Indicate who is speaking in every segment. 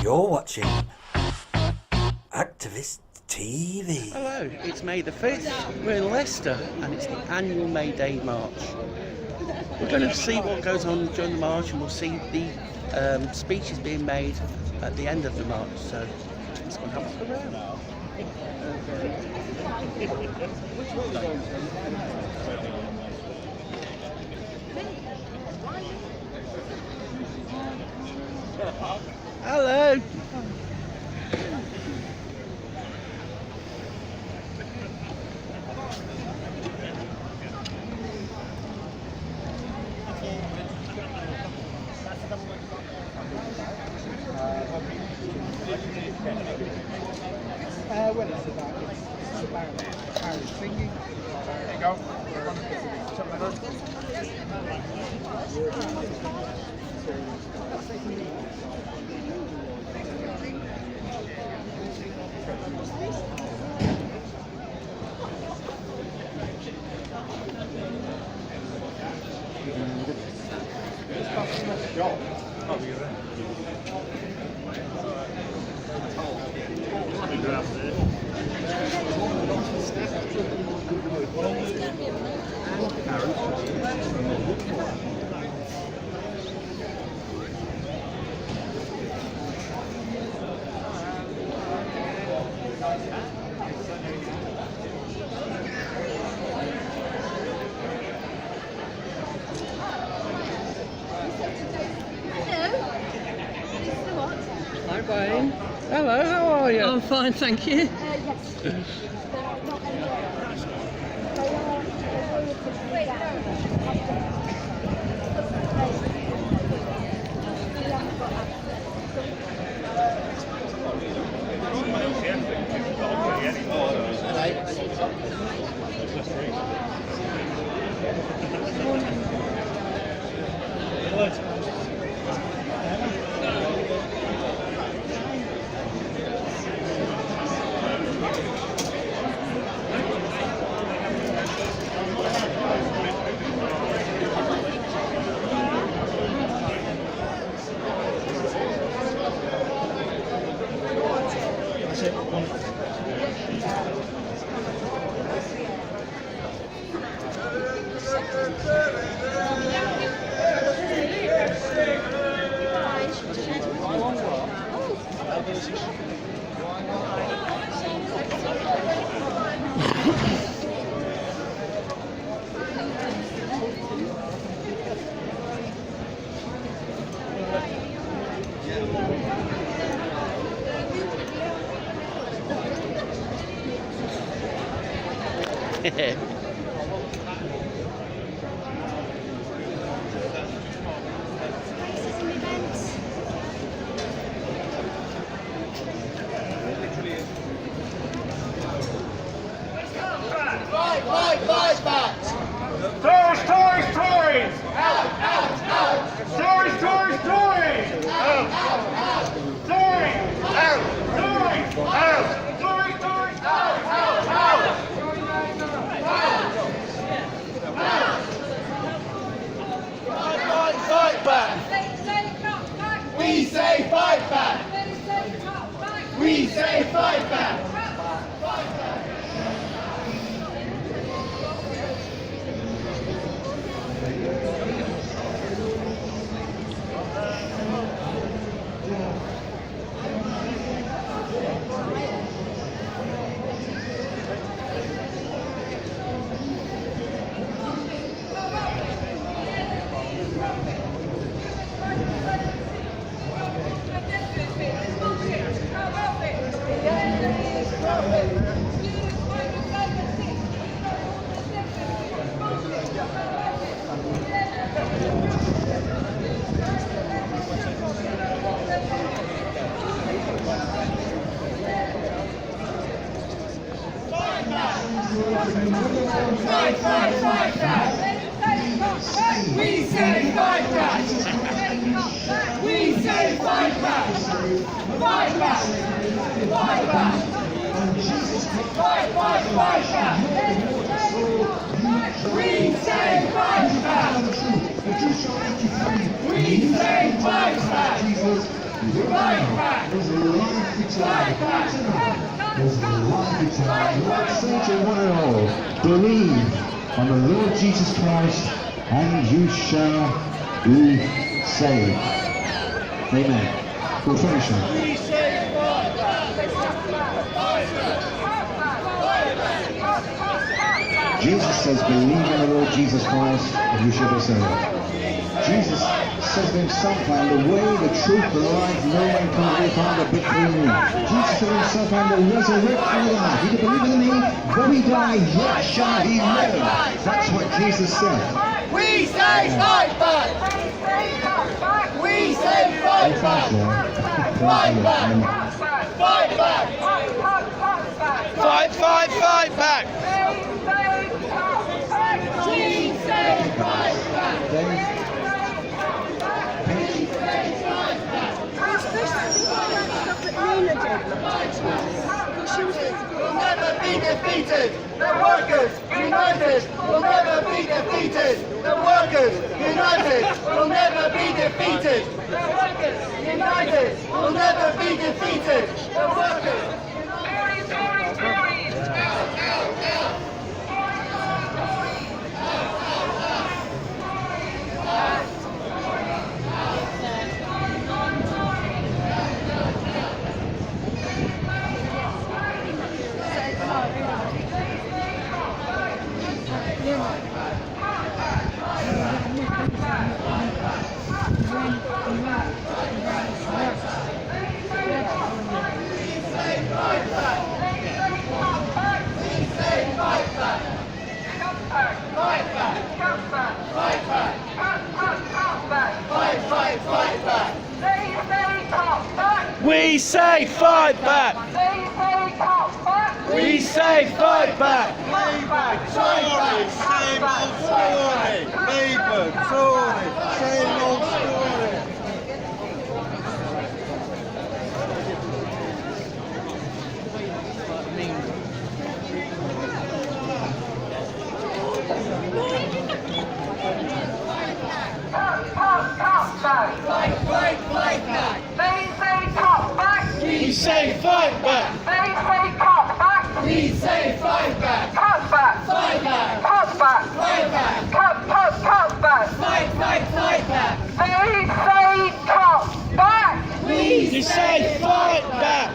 Speaker 1: You're watching Activist TV.
Speaker 2: Hello, it's May the 5th. We're in Leicester and it's the annual May Day March. We're going to see what goes on during the march and we'll see the speeches being made at the end of the march. So let's go and have a look around. Hello.
Speaker 3: Well, it's about Harry singing. There you go.
Speaker 4: Hi, Brian.
Speaker 2: Hello, how are you?
Speaker 4: I'm fine, thank you.
Speaker 3: We say fight back! We say fight back! Fight back! We say fight back! We say fight back! Fight back! Fight back! Fight back! We say fight back! We say fight back!
Speaker 1: There's life eternal. There's life eternal. Lord, say to one and all, believe on the Lord Jesus Christ and you shall be saved. Amen. We'll finish now. Jesus says, believe in the Lord Jesus Christ and you shall be saved. Jesus says to himself, I am the way, the truth, the life, no one can be found but through me. Jesus said to himself, I am the resurrection and the life. He that believeth in me, though he die, yet shall he live. That's what Jesus said.
Speaker 5: We say fight back! We say fight back! Fight back! Fight back!
Speaker 2: Fight back!
Speaker 5: We say fight back! We'll never be defeated! The workers united will never be defeated! The workers united will never be defeated! The workers united will never be defeated! The workers!
Speaker 2: We say fight back! We say fight back!
Speaker 6: Tory, same old story. Labour, Tory, same old story.
Speaker 2: We say fight back!
Speaker 5: We say fight back! Fight back! Fight back! Fight back! Fight back! Fight back! Fight back! Fight back! We say fight back!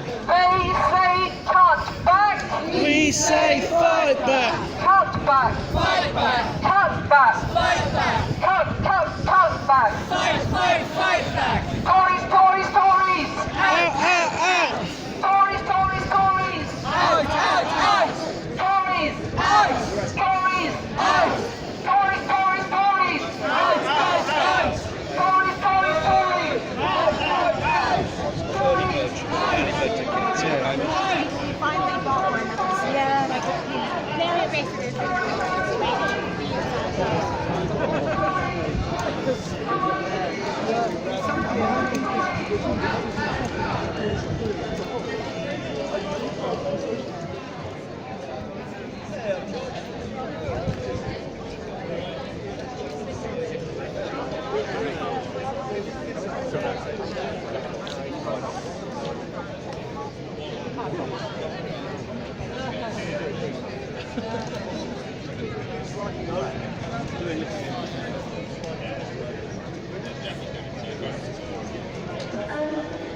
Speaker 2: We say fight back!
Speaker 5: Cut back! Fight back! Cut back! Fight back! Cut back! Fight back! Tories!
Speaker 2: Out!
Speaker 5: Tories! Out! Tories! Out! Tories! Out! Tories! Out!
Speaker 7: Finally got one. Yeah, like very basically.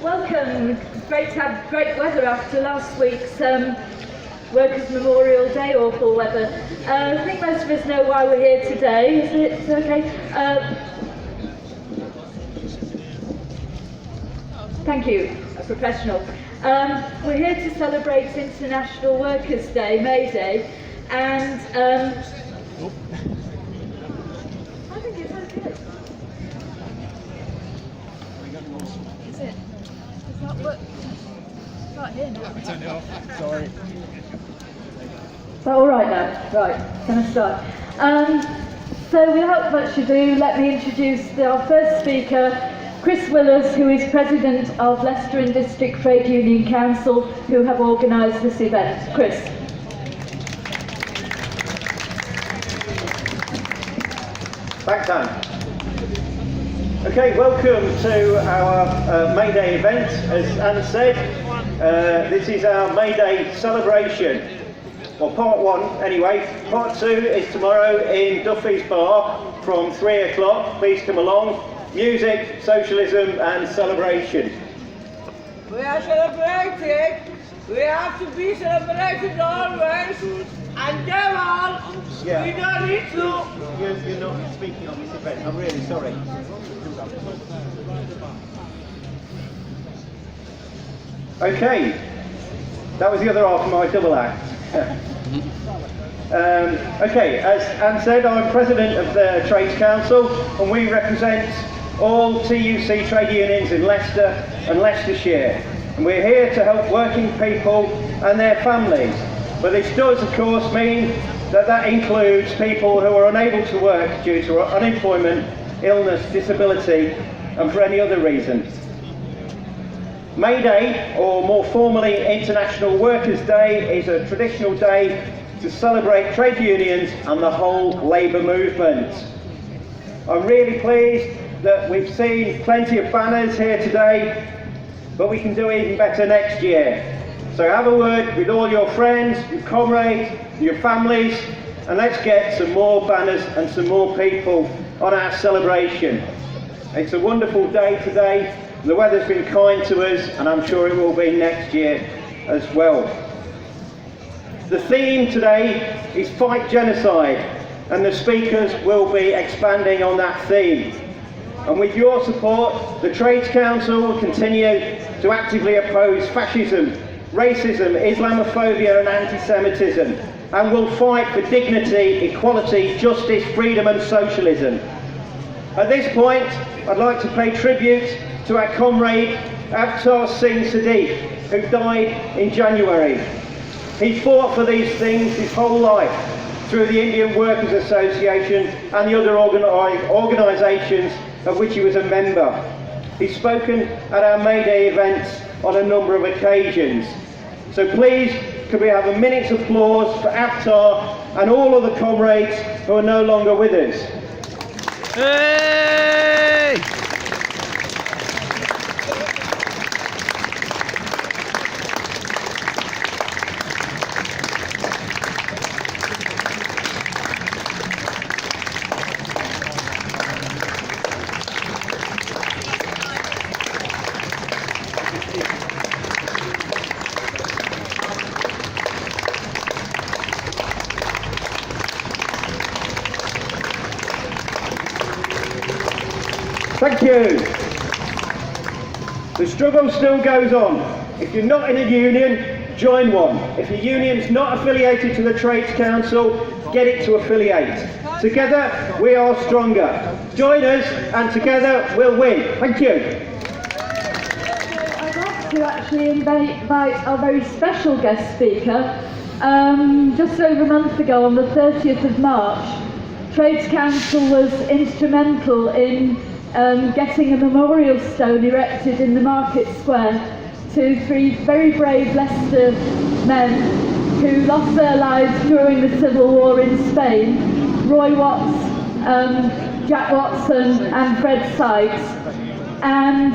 Speaker 8: Welcome. Great to have great weather after last week's Workers' Memorial Day, awful weather. I think most of us know why we're here today. Is it okay? Thank you, a professional. We're here to celebrate International Workers' Day, May Day, and I think it's okay. Is it? It's not work. It's not here now.
Speaker 3: Turn it off. Sorry.
Speaker 8: Is that all right now? Right, can I start? So without much ado, let me introduce our first speaker, Chris Willis, who is President of Leicester and District Trade Union Council, who have organised this event. Chris.
Speaker 9: Thanks, Anne. Okay, welcome to our May Day event. As Anne said, this is our May Day celebration. Well, part one anyway. Part two is tomorrow in Duffy's Bar from 3 o'clock. Please come along. Music, socialism and celebration.
Speaker 10: We are celebrating. We have to be celebrated always. And go on.
Speaker 9: Yeah.
Speaker 10: We don't need to.
Speaker 9: You're not speaking on this event. I'm really sorry. Okay, that was the other half of my double act. Okay, as Anne said, I'm President of the Trades Council and we represent all TUC trade unions in Leicester and Leicestershire. And we're here to help working people and their families. But this does, of course, mean that includes people who are unable to work due to unemployment, illness, disability, and for any other reasons. May Day, or more formally International Workers' Day, is a traditional day to celebrate trade unions and the whole labour movement. I'm really pleased that we've seen plenty of banners here today, but we can do even better next year. So have a word with all your friends, your comrades, your families, and let's get some more banners and some more people on our celebration. It's a wonderful day today. The weather's been kind to us, and I'm sure it will be next year as well. The theme today is Fight Genocide, and the speakers will be expanding on that theme. And with your support, the Trades Council will continue to actively oppose fascism, racism, Islamophobia and anti-Semitism, and will fight for dignity, equality, justice, freedom and socialism. At this point, I'd like to pay tribute to our comrade Avtar Singh Sadiq, who died in January. He fought for these things his whole life through the Indian Workers Association and the other organisations of which he was a member. He's spoken at our May Day events on a number of occasions. So please, could we have a minute's applause for Avtar and all of the comrades who are no longer with us.
Speaker 2: Hey!
Speaker 9: Thank you. The struggle still goes on. If you're not in a union, join one. If your union's not affiliated to the Trades Council, get it to affiliate. Together, we are stronger. Join us, and together, we'll win. Thank you.
Speaker 8: I'd like to actually invite our very special guest speaker. Just over a month ago, on the 30th of March, Trades Council was instrumental in getting a memorial stone erected in the market square to 3 very brave Leicester men who lost their lives during the Civil War in Spain, Roy Watts, Jack Watson and Fred Sykes. And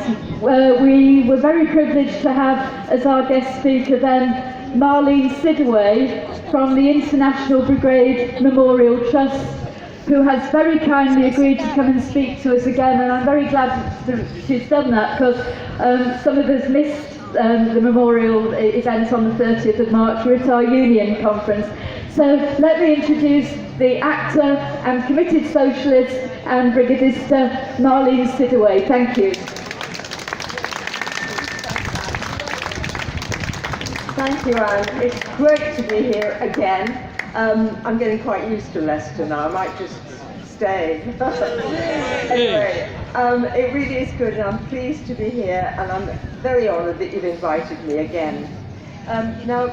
Speaker 8: we were very privileged to have as our guest speaker then Marlene Sidaway from the International Brigade Memorial Trust, who has very kindly agreed to come and speak to us again, and I'm very glad that she's done that, because some of us missed the memorial event on the 30th of March. We're at our union conference. So let me introduce the actor and committed socialist and brigadista Marlene Sidaway. Thank you.
Speaker 11: Thank you, Anne. It's great to be here again. I'm getting quite used to Leicester now. I might just stay. Anyway, it really is good, and I'm pleased to be here, and I'm very honoured that you've invited me again. Now,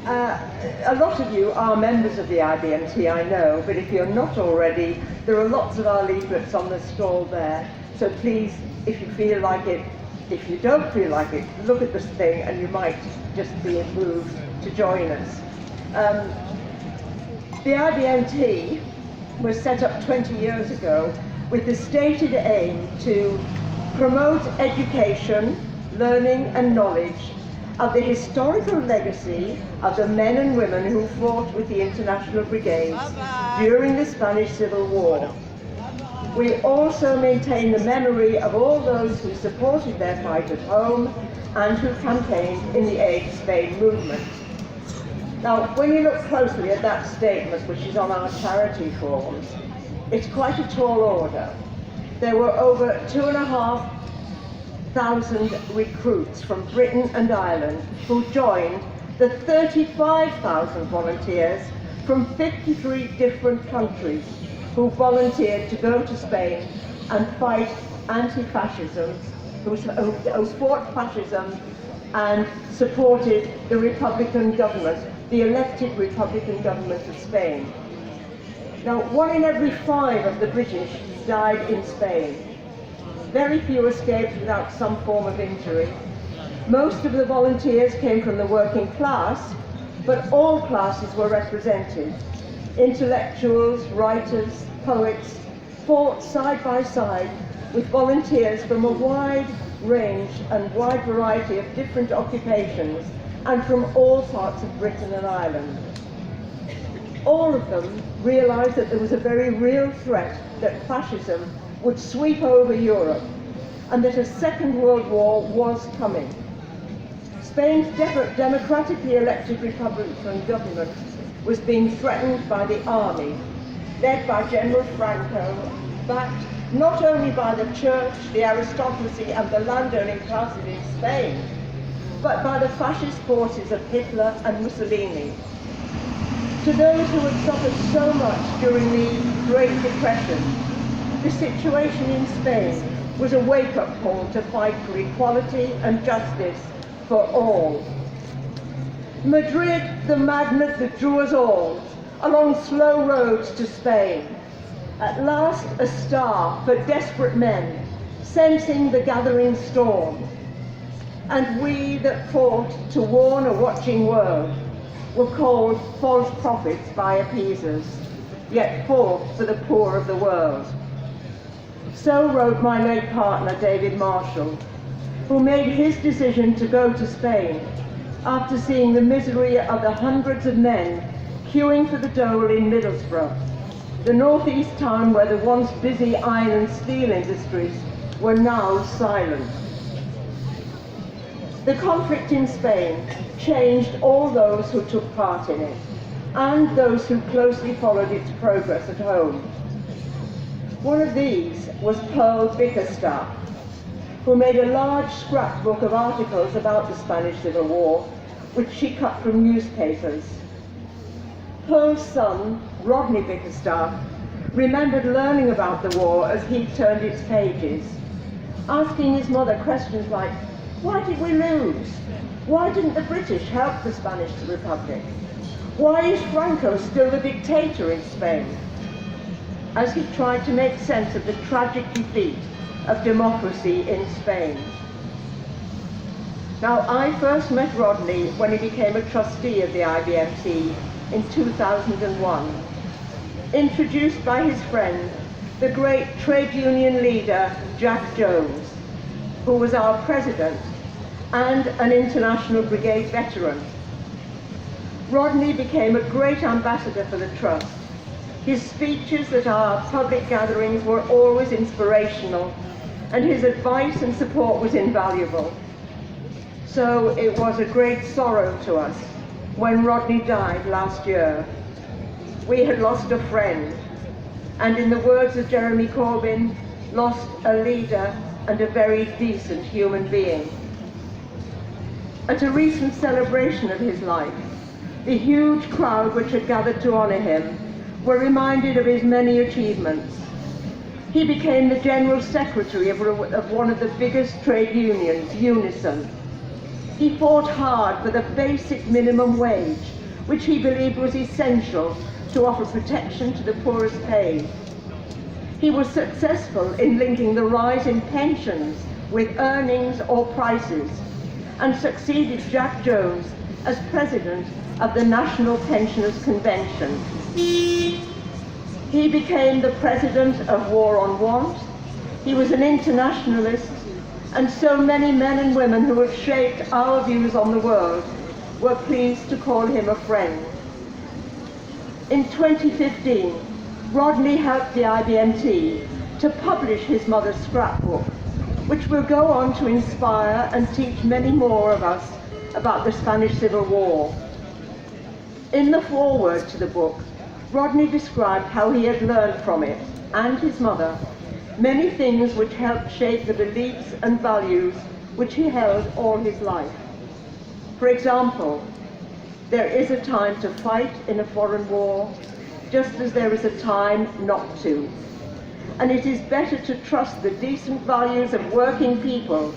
Speaker 11: a lot of you are members of the IBMT, I know, but if you're not already, there are lots of our leaflets on the stall there. So please, if you feel like it, if you don't feel like it, look at this thing and you might just be moved to join us. The IBMT was set up 20 years ago with the stated aim to promote education, learning and knowledge of the historical legacy of the men and women who fought with the International Brigades during the Spanish Civil War. We also maintain the memory of all those who supported their fight at home and who campaigned in the Aid Spain movement. Now, when you look closely at that statement, which is on our charity forms, it's quite a tall order. There were over 2,500 recruits from Britain and Ireland who joined the 35,000 volunteers from 53 different countries who volunteered to go to Spain and fight anti-fascism, who fought fascism and supported the Republican government, the elected Republican government of Spain. Now, 1 in every 5 of the British died in Spain. Very few escaped without some form of injury. Most of the volunteers came from the working class, but all classes were represented. Intellectuals, writers, poets fought side by side with volunteers from a wide range and wide variety of different occupations and from all parts of Britain and Ireland. All of them realised that there was a very real threat that fascism would sweep over Europe and that a Second World War was coming. Spain's democratically elected Republican government was being threatened by the army, led by General Franco, backed not only by the church, the aristocracy and the landowning classes in Spain, but by the fascist forces of Hitler and Mussolini. To those who had suffered so much during the Great Depression, the situation in Spain was a wake-up call to fight for equality and justice for all. Madrid, the magnet that drew us all along slow roads to Spain. At last a star for desperate men, sensing the gathering storm. And we that fought to warn a watching world were called false prophets by appeasers, yet fought for the poor of the world. So wrote my late partner David Marshall, who made his decision to go to Spain after seeing the misery of the hundreds of men queuing for the dole in Middlesbrough, the northeast town where the once busy iron and steel industries were now silent. The conflict in Spain changed all those who took part in it and those who closely followed its progress at home. One of these was Pearl Bickerstaff, who made a large scrapbook of articles about the Spanish Civil War, which she cut from newspapers. Pearl's son, Rodney Bickerstaff, remembered learning about the war as he turned its pages, asking his mother questions like, why did we lose? Why didn't the British help the Spanish Republic? Why is Franco still the dictator in Spain? As he tried to make sense of the tragic defeat of democracy in Spain. Now, I first met Rodney when he became a trustee of the IBMT in 2001, introduced by his friend, the great trade union leader, Jack Jones, who was our president and an International Brigade veteran. Rodney became a great ambassador for the Trust. His speeches at our public gatherings were always inspirational, and his advice and support was invaluable. So it was a great sorrow to us when Rodney died last year. We had lost a friend, and in the words of Jeremy Corbyn, lost a leader and a very decent human being. At a recent celebration of his life, the huge crowd which had gathered to honour him were reminded of his many achievements. He became the General Secretary of one of the biggest trade unions, Unison. He fought hard for the basic minimum wage, which he believed was essential to offer protection to the poorest paid. He was successful in linking the rise in pensions with earnings or prices, and succeeded Jack Jones as president of the National Pensioners Convention. He became the president of War on Want. He was an internationalist, and so many men and women who have shaped our views on the world were pleased to call him a friend. In 2015, Rodney helped the IBMT to publish his mother's scrapbook, which will go on to inspire and teach many more of us about the Spanish Civil War. In the foreword to the book, Rodney described how he had learned from it, and his mother, many things which helped shape the beliefs and values which he held all his life. For example, there is a time to fight in a foreign war, just as there is a time not to. And it is better to trust the decent values of working people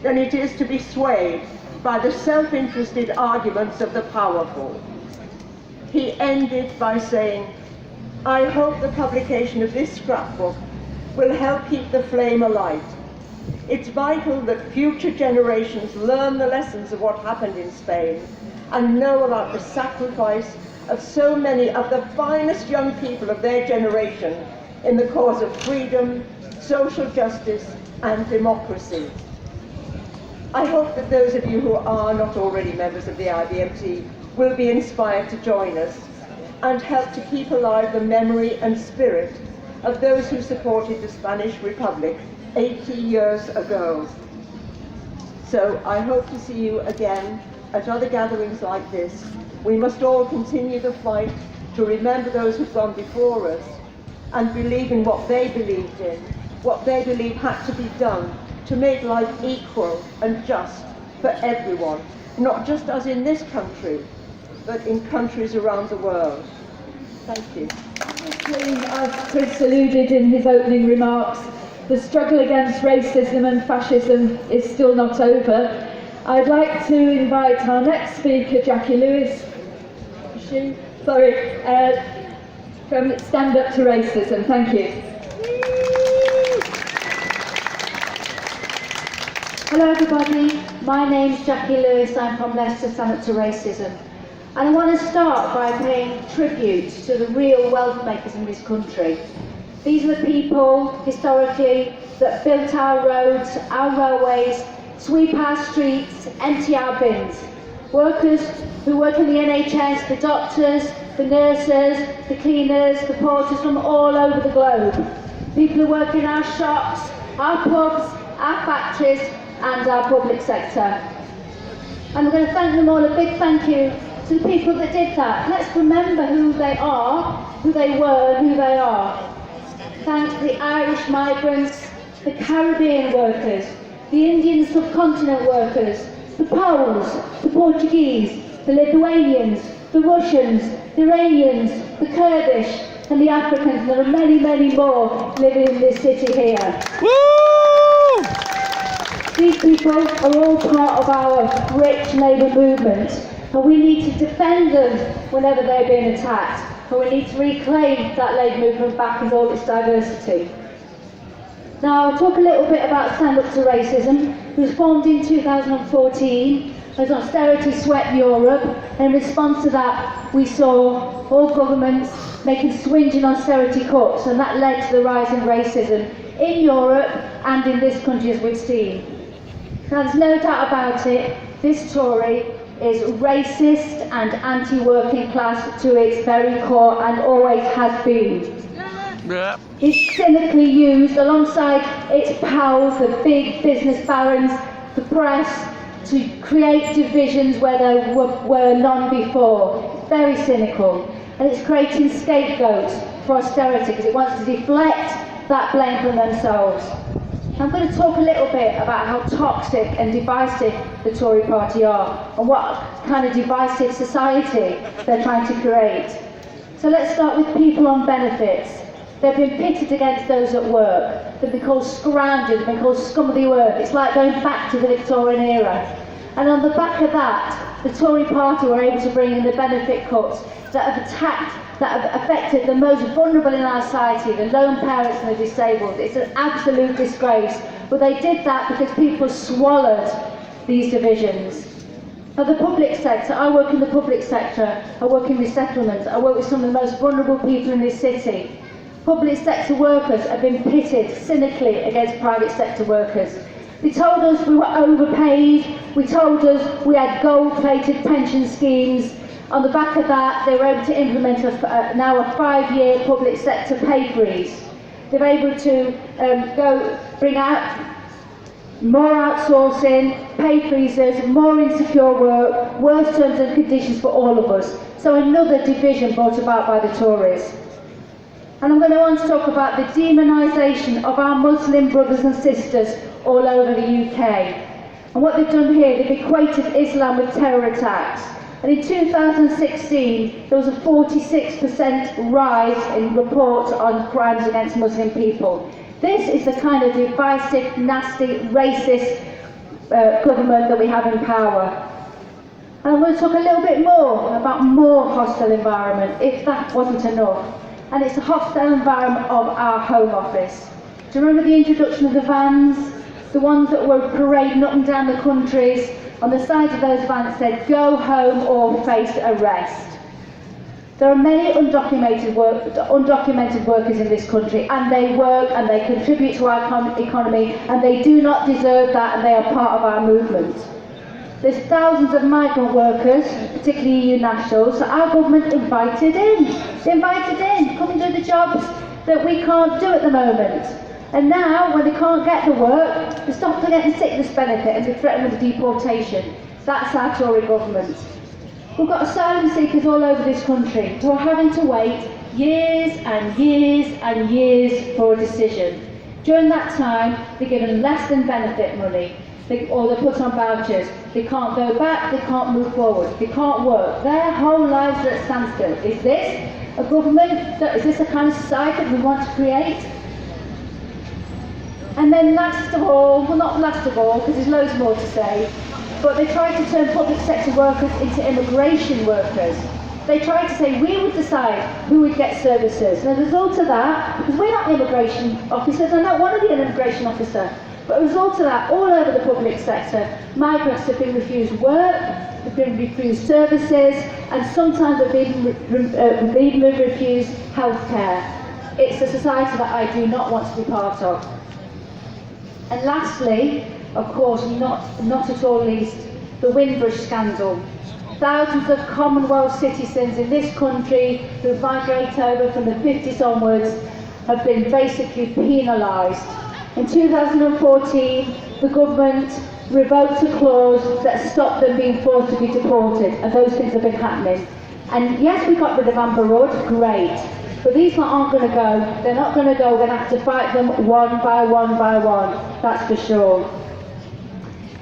Speaker 11: than it is to be swayed by the self-interested arguments of the powerful. He ended by saying, "I hope the publication of this scrapbook will help keep the flame alight. It's vital that future generations learn the lessons of what happened in Spain and know about the sacrifice of so many of the finest young people of their generation in the cause of freedom, social justice, and democracy." I hope that those of you who are not already members of the IBMT will be inspired to join us and help to keep alive the memory and spirit of those who supported the Spanish Republic 80 years ago. So I hope to see you again at other gatherings like this. We must all continue the fight to remember those who've gone before us and believe in what they believed in, what they believed had to be done to make life equal and just for everyone, not just us in this country, but in countries around the world. Thank you.
Speaker 8: As Chris alluded in his opening remarks, the struggle against racism and fascism is still not over. I'd like to invite our next speaker, Jackie Lewis, from Stand Up to Racism. Thank you.
Speaker 7: Hello everybody, my name's Jackie Lewis, I'm from Leicester Stand Up to Racism. And I want to start by paying tribute to the real wealth makers in this country. These are the people, historically, that built our roads, our railways, sweep our streets, empty our bins. Workers who work in the NHS, the doctors, the nurses, the cleaners, the porters from all over the globe. People who work in our shops, our pubs, our factories and our public sector. And we're going to thank them all, a big thank you to the people that did that. Let's remember who they are, who they were, and who they are. Thanks to the Irish migrants, the Caribbean workers, the Indian subcontinent workers, the Poles, the Portuguese, the Lithuanians, the Russians, the Iranians, the Kurdish, and the Africans, and there are many, many more living in this city here.
Speaker 2: Woo!
Speaker 7: These people are all part of our rich labour movement, and we need to defend them whenever they're being attacked, and we need to reclaim that labour movement back with all its diversity. Now, I'll talk a little bit about Stand Up to Racism. It was formed in 2014 as austerity swept Europe, and in response to that, we saw all governments making swinging austerity cuts, and that led to the rise in racism in Europe and in this country, as we've seen. Now, there's no doubt about it, this Tory is racist and anti-working class to its very core and always has been.
Speaker 2: Yeah.
Speaker 7: It's cynically used alongside its pals, the big business barons, the press, to create divisions where there were none before. It's very cynical. And it's creating scapegoats for austerity because it wants to deflect that blame from themselves. I'm going to talk a little bit about how toxic and divisive the Tory party are and what kind of divisive society they're trying to create. So let's start with people on benefits. They've been pitted against those at work. They've been called scroungers, they've been called scum of the earth. It's like going back to the Victorian era. And on the back of that, the Tory party were able to bring in the benefit cuts that have affected the most vulnerable in our society, the lone parents and the disabled. It's an absolute disgrace. But they did that because people swallowed these divisions. Now, the public sector, I work in the public sector, I work in resettlement, I work with some of the most vulnerable people in this city. public sector workers have been pitted cynically against private sector workers. They told us we were overpaid, we told us we had gold-plated pension schemes. On the back of that, they were able to implement now a 5-year public sector pay freeze. They were able to bring out more outsourcing, pay freezes, more insecure work, worse terms and conditions for all of us. So another division brought about by the Tories. And I'm going to want to talk about the demonisation of our Muslim brothers and sisters all over the UK. And what they've done here, they've equated Islam with terror attacks. And in 2016, there was a 46% rise in reports on crimes against Muslim people. This is the kind of divisive, nasty, racist government that we have in power. And I'm going to talk a little bit more about more hostile environment, if that wasn't enough. And it's the hostile environment of our Home Office. Do you remember the introduction of the vans? The ones that were parading up and down the countries? On the sides of those vans said, go home or face arrest. There are many undocumented workers in this country, and they work and they contribute to our economy, and they do not deserve that, and they are part of our movement. There's thousands of migrant workers, particularly EU nationals, that our government invited in. They invited in, come and do the jobs that we can't do at the moment. And now, when they can't get the work, they stop getting sickness benefit and they threaten with deportation. That's our Tory government. We've got asylum seekers all over this country who are having to wait years and years and years for a decision. During that time, they're given less than benefit money. Or they're put on vouchers. They can't go back, they can't move forward, they can't work. Their whole lives are at standstill. Is this a government, is this the kind of society that we want to create? And then last of all, well not last of all, because there's loads more to say, but they tried to turn public sector workers into immigration workers. They tried to say we would decide who would get services. And as a result of that, because we're not immigration officers, I don't want to be an immigration officer, but as a result of that, all over the public sector, migrants have been refused work, they've been refused services, and sometimes they've even refused healthcare. It's a society that I do not want to be part of. And lastly, of course, not at all least, the Windrush scandal. Thousands of Commonwealth citizens in this country who migrate over from the 50s onwards have been basically penalised. In 2014, the government revoked a clause that stopped them being forced to be deported, and those things have been happening. And yes, we got rid of Amber Rudd, great, but these aren't going to go. They're not going to go. We're going to have to fight them one by one by one, that's for sure.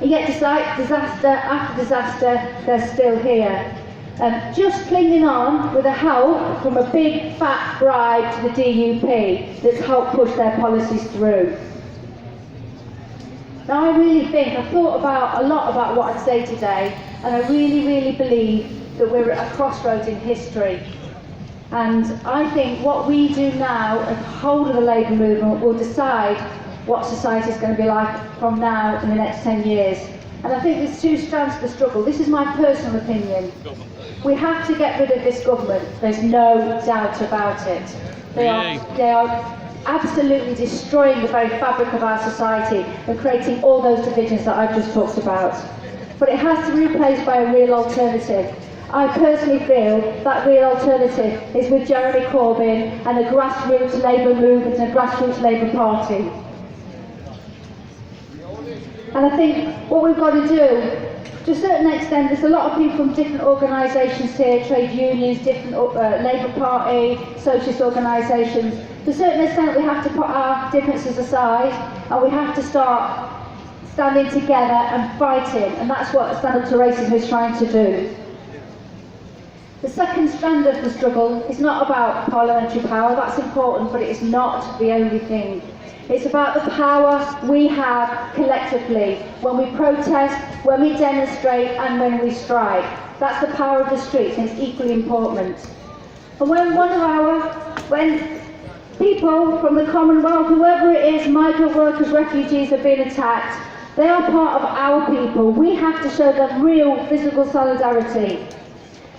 Speaker 7: And yet, despite disaster after disaster, they're still here. Just clinging on with the help from a big fat bribe to the DUP that's helped push their policies through. Now I really think, I've thought a lot about what I'd say today, and I really believe that we're at a crossroads in history. And I think what we do now as the whole of the Labour movement will decide what society is going to be like from now in the next 10 years. And I think there's two strands to the struggle. This is my personal opinion. We have to get rid of this government. There's no doubt about it. They are absolutely destroying the very fabric of our society and creating all those divisions that I've just talked about. But it has to be replaced by a real alternative. I personally feel that real alternative is with Jeremy Corbyn and a grassroots Labour movement and a grassroots Labour Party. And I think what we've got to do, to a certain extent, there's a lot of people from different organisations here, trade unions, different Labour Party, socialist organisations. To a certain extent, we have to put our differences aside and we have to start standing together and fighting, and that's what Stand Up to Racism is trying to do. The second strand of the struggle is not about parliamentary power. That's important, but it is not the only thing. It's about the power we have collectively when we protest, when we demonstrate and when we strike. That's the power of the streets, and it's equally important. And when people from the Commonwealth, whoever it is, migrant workers, refugees have been attacked, they are part of our people. We have to show them real physical solidarity.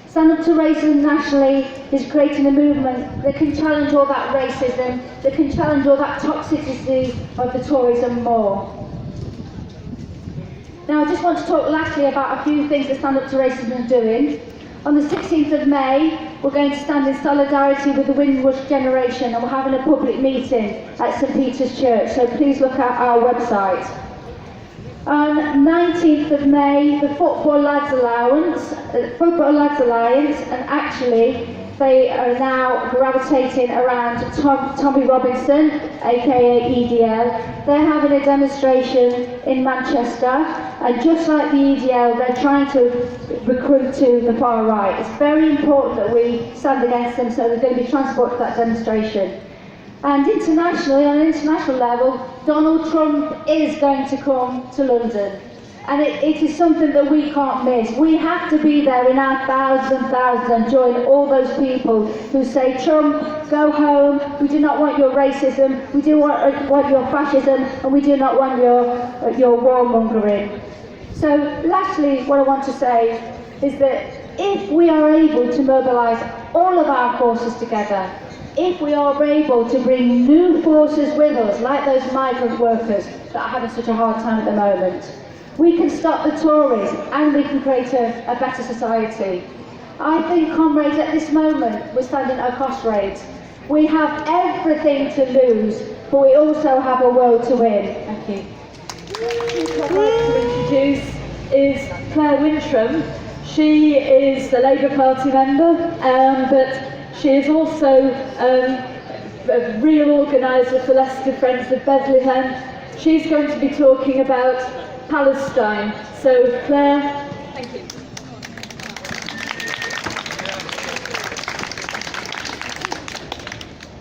Speaker 7: Stand Up to Racism nationally is creating a movement that can challenge all that racism, that can challenge all that toxicity of the Tories and more. Now I just want to talk lastly about a few things that Stand Up to Racism are doing. On the 16th of May, we're going to stand in solidarity with the Windrush generation, and we're having a public meeting at St Peter's Church, so please look at our website. On 19th of May, the Football Lads Alliance, and actually they are now gravitating around Tommy Robinson, aka EDL. They're having a demonstration in Manchester, and just like the EDL, they're trying to recruit to the far right. It's very important that we stand against them, so there's going to be transport to that demonstration. And internationally, on an international level, Donald Trump is going to come to London. And it is something that we can't miss. We have to be there in our thousands and thousands and join all those people who say, Trump, go home, we do not want your racism, we do want your fascism, and we do not want your warmongering. So lastly, what I want to say is that if we are able to mobilise all of our forces together, if we are able to bring new forces with us, like those migrant workers that are having such a hard time at the moment, we can stop the Tories and we can create a better society. I think, comrades, at this moment we're standing at a crossroads. We have everything to lose, but we also have a world to win. Thank you.
Speaker 8: I'd like to introduce is Claire Wintram. She is the Labour Party member, but she is also a real organiser for Leicester Friends of Bethlehem. She's going to be talking about Palestine. So, Claire. Thank you.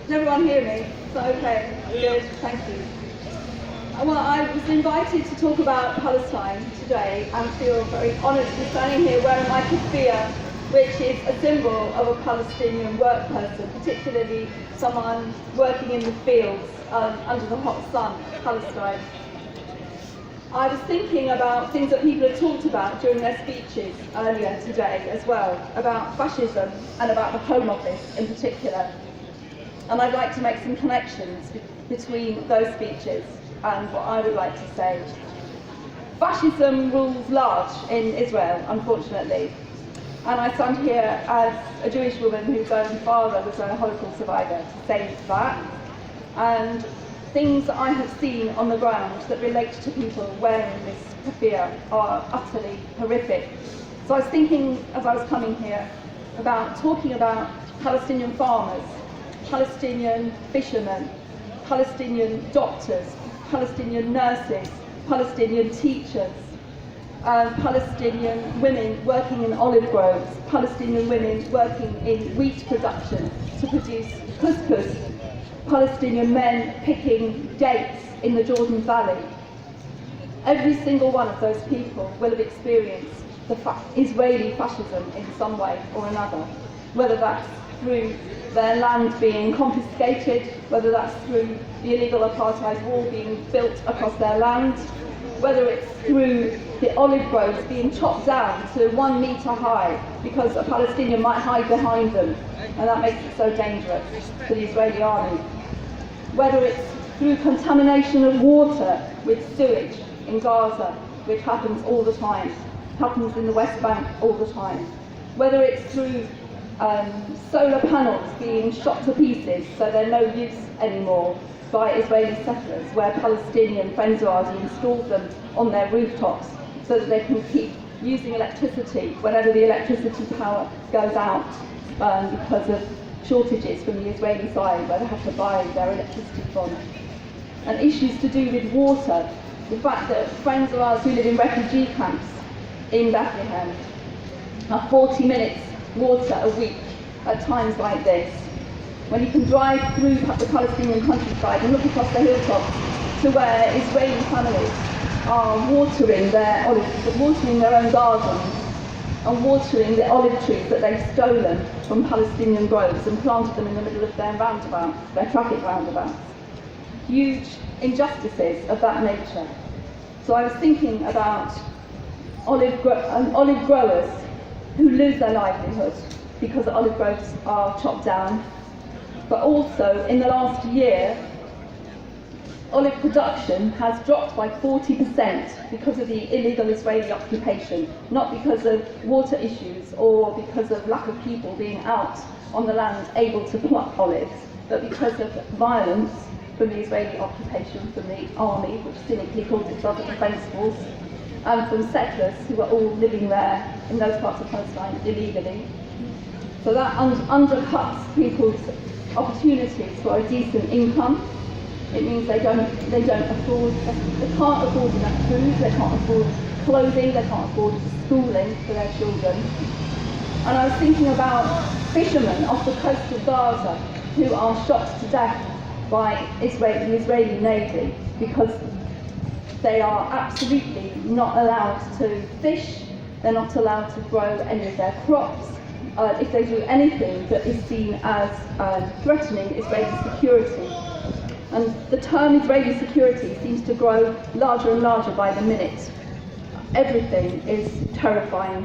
Speaker 11: Can everyone hear me? Is that okay? Good, thank you. Well, I was invited to talk about Palestine today and feel very honoured to be standing here wearing my keffiyeh, which is a symbol of a Palestinian work person, particularly someone working in the fields under the hot sun of Palestine. I was thinking about things that people have talked about during their speeches earlier today as well, about fascism and about the Home Office in particular. And I'd like to make some connections between those speeches and what I would like to say. Fascism rules large in Israel, unfortunately. And I stand here as a Jewish woman whose own father was a Holocaust survivor to say that. And things that I have seen on the ground that relate to people wearing this keffiyeh are utterly horrific. So I was thinking, as I was coming here, about talking about Palestinian farmers, Palestinian fishermen, Palestinian doctors, Palestinian nurses, Palestinian teachers, Palestinian women working in olive groves, Palestinian women working in wheat production to produce couscous, Palestinian men picking dates in the Jordan Valley. Every single one of those people will have experienced the Israeli fascism in some way or another, whether that's through their land being confiscated, whether that's through the illegal apartheid wall being built across their land, whether it's through the olive groves being chopped down to 1 metre high because a Palestinian might hide behind them, and that makes it so dangerous for the Israeli army. Whether it's through contamination of water with sewage in Gaza, which happens all the time, happens in the West Bank all the time. Whether it's through solar panels being shot to pieces so they're no use anymore by Israeli settlers, where Palestinian friends of ours installed them on their rooftops so that they can keep using electricity whenever the electricity power goes out because of shortages from the Israeli side where they have to buy their electricity from. And issues to do with water, the fact that friends of ours who live in refugee camps in Bethlehem have 40 minutes water a week at times like this, when you can drive through the Palestinian countryside and look across the hilltops to where Israeli families are watering their own gardens and watering the olive trees that they've stolen from Palestinian groves and planted them in the middle of their roundabouts, their traffic roundabouts. Huge injustices of that nature. So I was thinking about olive growers
Speaker 8: who lose their livelihood because the olive groves are chopped down. But also, in the last year, olive production has dropped by 40% because of the illegal Israeli occupation, not because of water issues or because of lack of people being out on the land able to pluck olives, but because of violence from the Israeli occupation, from the army, which cynically calls itself a defence force, and from settlers who are all living there in those parts of Palestine illegally. So that undercuts people's opportunities for a decent income. It means they can't afford enough food, they can't afford clothing, they can't afford schooling for their children. And I was thinking about fishermen off the coast of Gaza who are shot to death by the Israeli Navy because they are absolutely not allowed to fish, they're not allowed to grow any of their crops. If they do anything that is seen as threatening Israeli security. And the term Israeli security seems to grow larger and larger by the minute. Everything is terrifying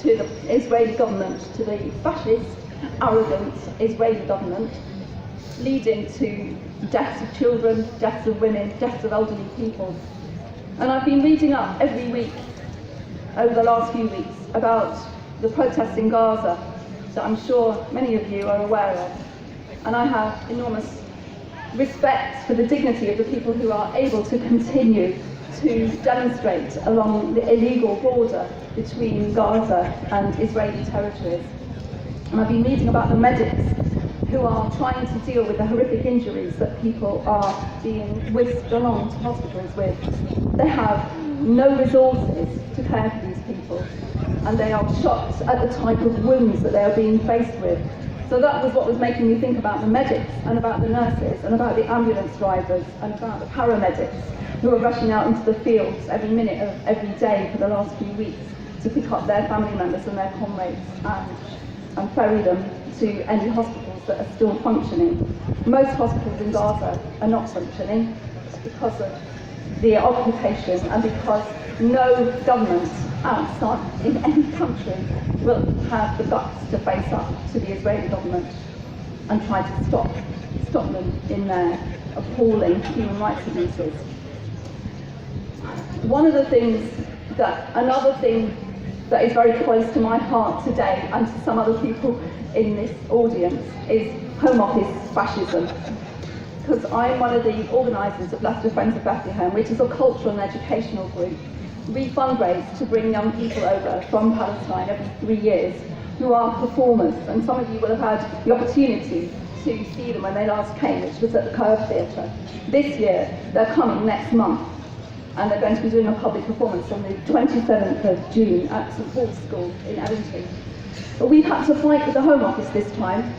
Speaker 8: to the Israeli government, to the fascist, arrogant Israeli government, leading to deaths of children, deaths of women, deaths of elderly people. And I've been reading up every week over the last few weeks about the protests in Gaza that I'm sure many of you are aware of. And I have enormous respect for the dignity of the people who are able to continue to demonstrate along the illegal border between Gaza and Israeli territories. And I've been reading about the medics who are trying to deal with the horrific injuries that people are being whisked along to hospitals with. They have no resources to care for these people, and they are shocked at the type of wounds that they are being faced with. So that was what was making me think about the medics and about the nurses and about the ambulance drivers and about the paramedics who are rushing out into the fields every minute of every day for the last few weeks to pick up their family members and their comrades and ferry them to any hospitals that are still functioning. Most hospitals in Gaza are not functioning because of the occupation and because no government outside in any country will have the guts to face up to the Israeli government and try to stop them in their appalling human rights abuses. Another thing that is very close to my heart today and to some other people in this audience is Home Office fascism. Because I'm one of the organisers of Leicester Friends of Bethlehem, which is a cultural and educational group. We fundraise to bring young people over from Palestine every 3 years who are performers, and some of you will have had the opportunity to see them when they last came, which was at the Curve Theatre. This year, they're coming next month, and they're going to be doing a public performance on the 27th of June at St Paul's School in Evington. But we've had to fight with the Home Office this time.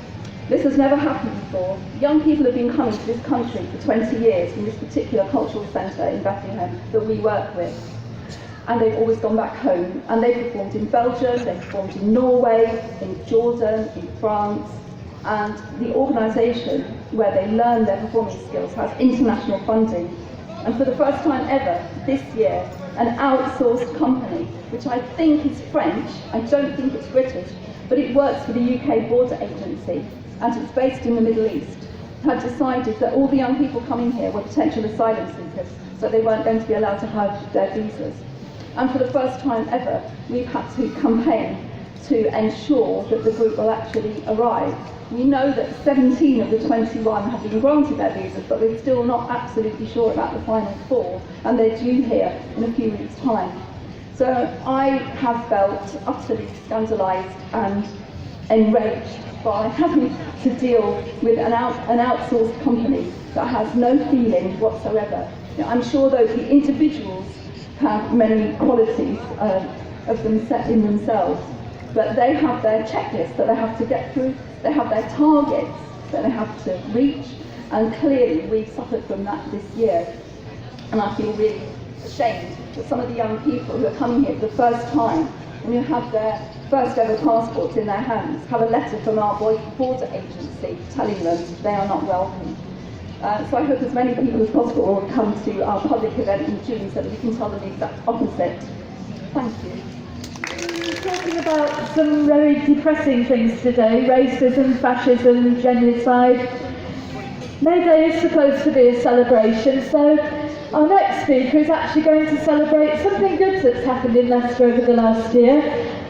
Speaker 8: This has never happened before. Young people have been coming to this country for 20 years from this particular cultural centre in Bethlehem that we work with. And they've always gone back home. And they've performed in Belgium, they've performed in Norway, in Jordan, in France. And the organisation where they learn their performing skills has international funding. And for the first time ever, this year, an outsourced company, which I think is French, I don't think it's British, but it works for the UK Border Agency, and it's based in the Middle East, had decided that all the young people coming here were potential asylum seekers, so they weren't going to be allowed to have their visas. And for the first time ever, we've had to campaign to ensure that the group will actually arrive. We know that 17 of the 21 have been granted their visas, but we're still not absolutely sure about the final 4, and they're due here in a few weeks' time. So I have felt utterly scandalised and enraged by having to deal with an outsourced company that has no feeling whatsoever. Now, I'm sure though the individuals have many qualities of them set in themselves, but they have their checklist that they have to get through, they have their targets that they have to reach, and clearly we've suffered from that this year. And I feel really ashamed that some of the young people who are coming here for the first time and who have their first ever passports in their hands have a letter from our border agency telling them they are not welcome. So I hope as many people as possible will come to our public event in June so that we can tell them the exact opposite. Thank you. talking about some very depressing things today: racism, fascism, genocide. May Day is supposed to be a celebration, so our next speaker is actually going to celebrate something good that's happened in Leicester over the last year.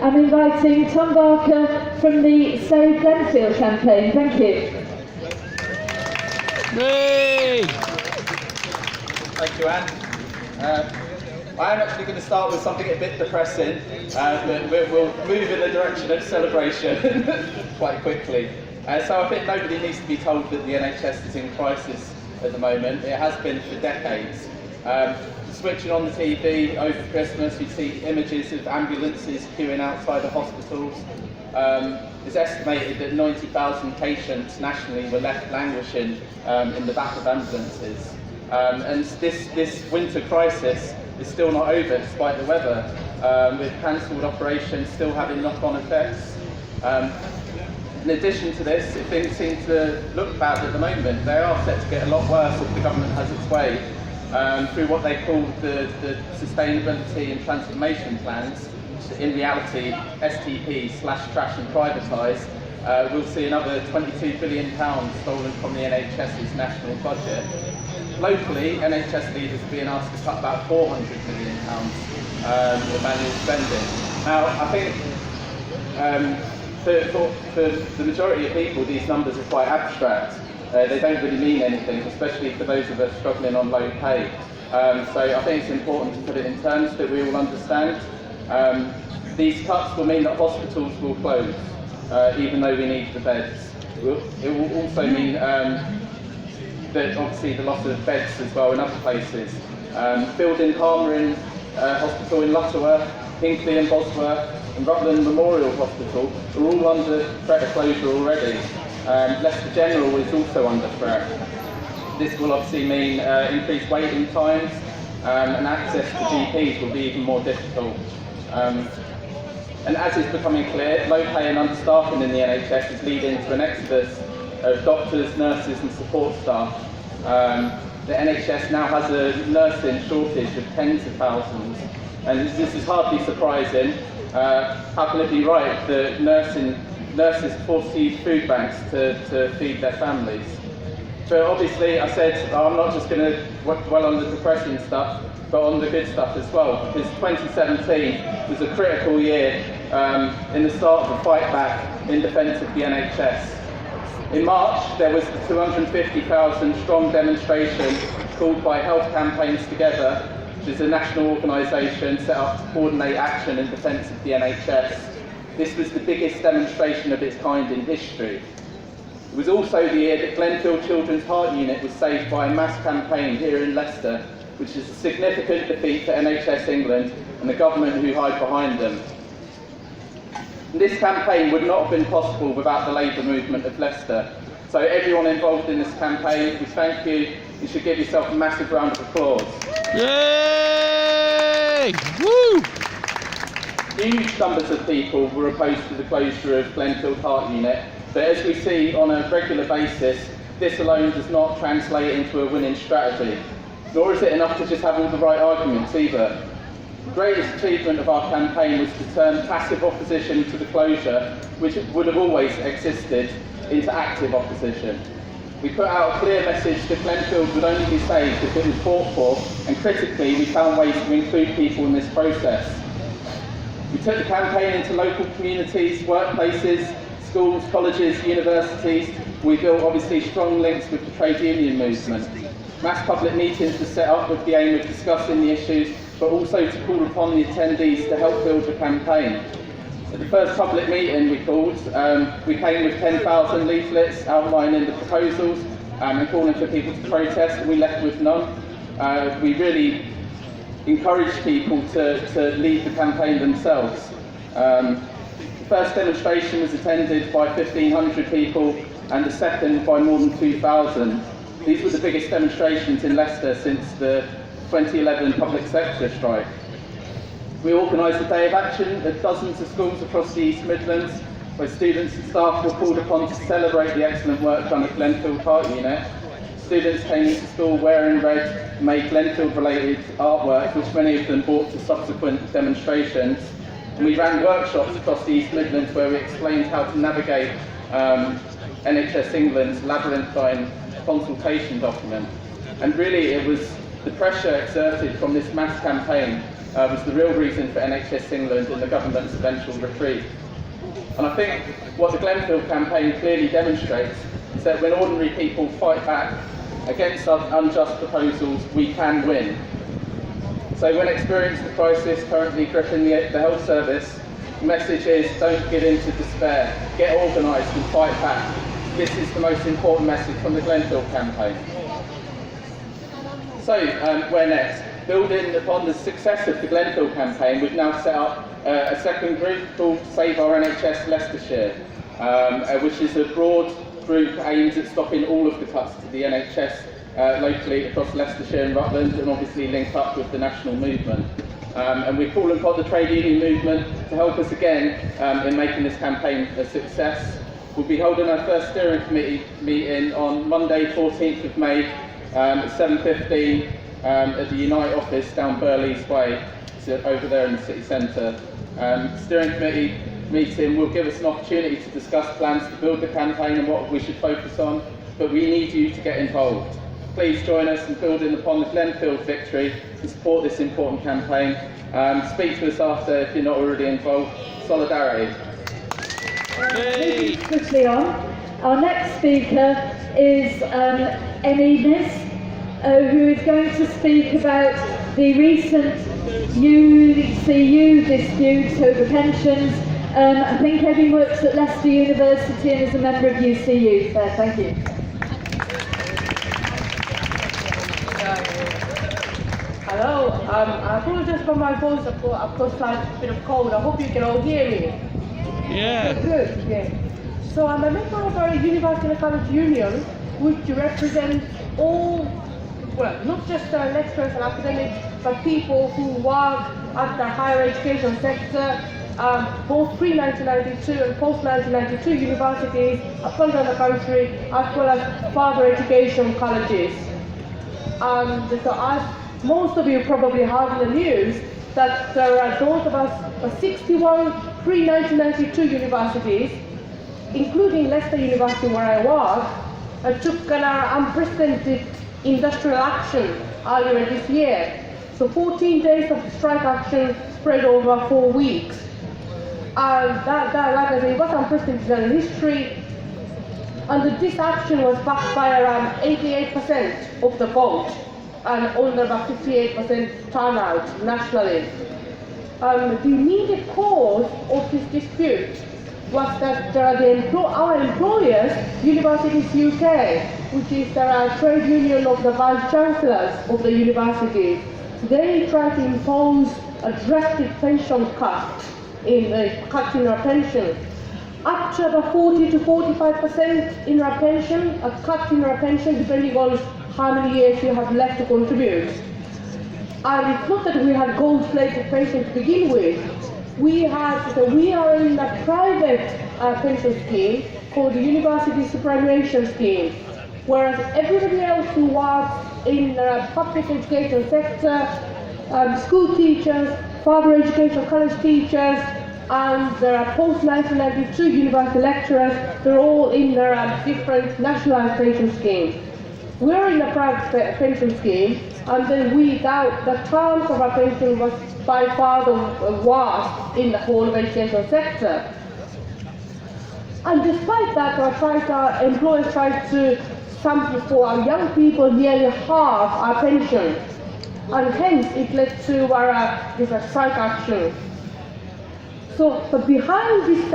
Speaker 8: I'm inviting Tom Barker from the Save Glenfield campaign. Thank you.
Speaker 2: Yay!
Speaker 12: Thank you, Anne. I am actually going to start with something a bit depressing, but we'll move in the direction of celebration quite quickly. So I think nobody needs to be told that the NHS is in crisis at the moment. It has been for decades. Switching on the TV over Christmas, you see images of ambulances queuing outside of hospitals. It's estimated that 90,000 patients nationally were left languishing in the back of ambulances. And this winter crisis is still not over despite the weather, with cancelled operations still having knock-on effects. In addition to this, if things seem to look bad at the moment, they are set to get a lot worse if the government has its way. Through what they call the Sustainability and Transformation Plans, which in reality STP/trash and privatise, we'll see another £22 billion stolen from the NHS's national budget. Locally, NHS leaders are being asked to cut about £400 million of annual spending. Now, I think for the majority of people, these numbers are quite abstract. They don't really mean anything, especially for those of us struggling on low pay. So I think it's important to put it in terms that we all understand. These cuts will mean that hospitals will close, even though we need the beds. It will also mean that obviously the loss of beds as well in other places. Building Harmer Hospital in Lutterworth, Hinckley and Bosworth, and Rutland Memorial Hospital are all under threat of closure already. Leicester General is also under threat. This will obviously mean increased waiting times, and access to GPs will be even more difficult. And as is becoming clear, low pay and understaffing in the NHS is leading to an exodus of doctors, nurses and support staff. The NHS now has a nursing shortage of tens of thousands, and this is hardly surprising. How can it be right that nurses are forced to use food banks to feed their families? But obviously, I said I'm not just going to dwell on the depressing stuff, but on the good stuff as well, because 2017 was a critical year in the start of the fight back in defence of the NHS. In March, there was the 250,000 strong demonstration called by Health Campaigns Together, which is a national organisation set up to coordinate action in defence of the NHS. This was the biggest demonstration of its kind in history. It was also the year that Glenfield Children's Heart Unit was saved by a mass campaign here in Leicester, which is a significant defeat for NHS England and the government who hide behind them. And this campaign would not have been possible without the labour movement of Leicester. So everyone involved in this campaign, we thank you. You should give yourself a massive round of applause.
Speaker 2: Yay! Woo!
Speaker 12: Huge numbers of people were opposed to the closure of Glenfield Heart Unit, but as we see on a regular basis, this alone does not translate into a winning strategy. Nor is it enough to just have all the right arguments either. The greatest achievement of our campaign was to turn passive opposition to the closure, which would have always existed, into active opposition. We put out a clear message that Glenfield would only be saved if it was fought for, and critically we found ways to include people in this process. We took the campaign into local communities, workplaces, schools, colleges, universities. We built obviously strong links with the trade union movement. Mass public meetings were set up with the aim of discussing the issues, but also to call upon the attendees to help build the campaign. At the first public meeting we called, we came with 10,000 leaflets outlining the proposals and calling for people to protest, and we left with none. We really encouraged people to lead the campaign themselves. The first demonstration was attended by 1,500 people and the second by more than 2,000. These were the biggest demonstrations in Leicester since the 2011 public sector strike. We organised a day of action at dozens of schools across the East Midlands, where students and staff were called upon to celebrate the excellent work done at Glenfield Heart Unit. Students came into school wearing red and made Glenfield related artwork, which many of them brought to subsequent demonstrations. And we ran workshops across the East Midlands where we explained how to navigate NHS England's labyrinthine consultation document. And really it was the pressure exerted from this mass campaign was the real reason for NHS England and the government's eventual retreat. And I think what the Glenfield campaign clearly demonstrates is that when ordinary people fight back against unjust proposals, we can win. So when experiencing the crisis currently gripping the health service, the message is don't give in to despair, get organised and fight back. This is the most important message from the Glenfield campaign. So where next? Building upon the success of the Glenfield campaign, we've now set up a second group called Save Our NHS Leicestershire, which is a broad group aimed at stopping all of the cuts to the NHS locally across Leicestershire and Rutland, and obviously link up with the national movement. And we call upon the trade union movement to help us again in making this campaign a success. We'll be holding our first steering committee meeting on Monday 14th of May at 7:15 at the Unite office down Burley's Way, so over there in the city centre. Steering committee meeting will give us an opportunity to discuss plans to build the campaign and what we should focus on, but we need you to get involved. Please join us in building upon the Glenfield victory and support this important campaign. Speak to us after if you're not already involved. Solidarity.
Speaker 8: Moving quickly on, our next speaker is Emmy Miss, who is going to speak about the recent UCU disputes over pensions. I think Emmy works at Leicester University and is a member of UCU. So thank you.
Speaker 10: Hello, I apologize for my voice, I've got a bit of cold. I hope you can all hear me.
Speaker 2: Yeah.
Speaker 10: Good, yeah. So I'm a member of our University and College Union, which represents all, well, not just lecturers and academics, but people who work at the higher education sector, both pre-1992 and post-1992 universities up and down the country, as well as further education colleges. And so as most of you probably heard in the news that there are those of us 61 pre-1992 universities, including Leicester University where I work, took an unprecedented industrial action earlier this year. So 14 days of strike action spread over 4 weeks. And that like I said, it was unprecedented in history. And this action was backed by around 88% of the vote and only about 58% turnout nationally. The immediate cause of this dispute was that our employers, Universities UK, which is the trade union of the vice chancellors of the universities, they tried to impose a drastic pension cut in our pension. Up to about 40 to 45% in our pension, a cut in our pension depending on how many years you have left to contribute. And it's not that we had gold-plated pension to begin with. We are in a private pension scheme called the University Superannuation Scheme, whereas everybody else who works in the public education sector, school teachers, further education college teachers, and there are post-1992 university lecturers, they're all in their different nationalised pension schemes. We're in a private pension scheme, and then the terms of our pension was by far the worst in the whole of education sector. And despite that, our employers tried to sample for our young people nearly half our pension, and hence it led to this strike action. So, but behind this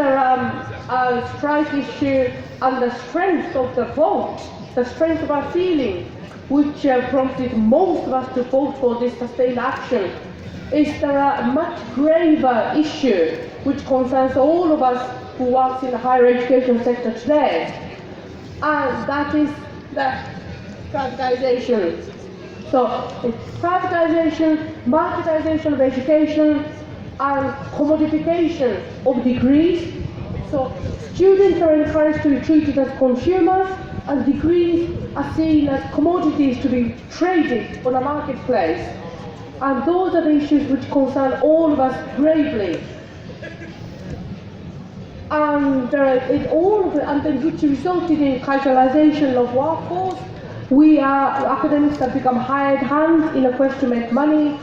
Speaker 10: strike issue and the strength of the vote, the strength of our feeling, which prompted most of us to vote for this sustained action, is there a much graver issue which concerns all of us who work in the higher education sector today, and that is the privatization. So, it's privatization, marketization of education, and commodification of degrees. So students are encouraged to be treated as consumers, and degrees are seen as commodities to be traded on a marketplace. And those are the issues which concern all of us gravely. and then which resulted in casualization of workforce. Academics have become hired hands in a quest to make money,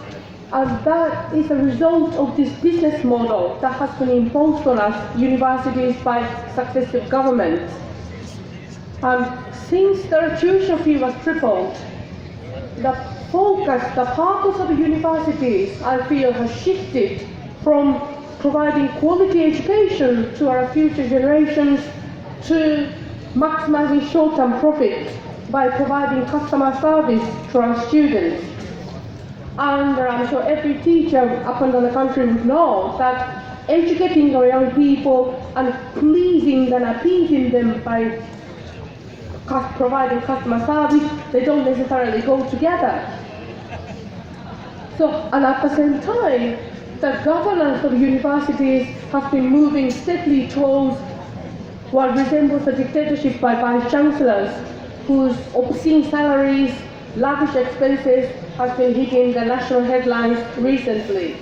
Speaker 10: and that is a result of this business model that has been imposed on us, universities, by successive governments. And since the tuition fee was tripled, the purpose of the universities, I feel, has shifted from providing quality education to our future generations to maximizing short-term profit by providing customer service to our students. And I'm sure every teacher up and down the country would know that educating our young people and pleasing and appeasing them by providing customer service, they don't necessarily go together. So, and at the same time, the governance of universities has been moving steadily towards what resembles a dictatorship by vice-chancellors, whose obscene salaries, lavish expenses have been hitting the national headlines recently.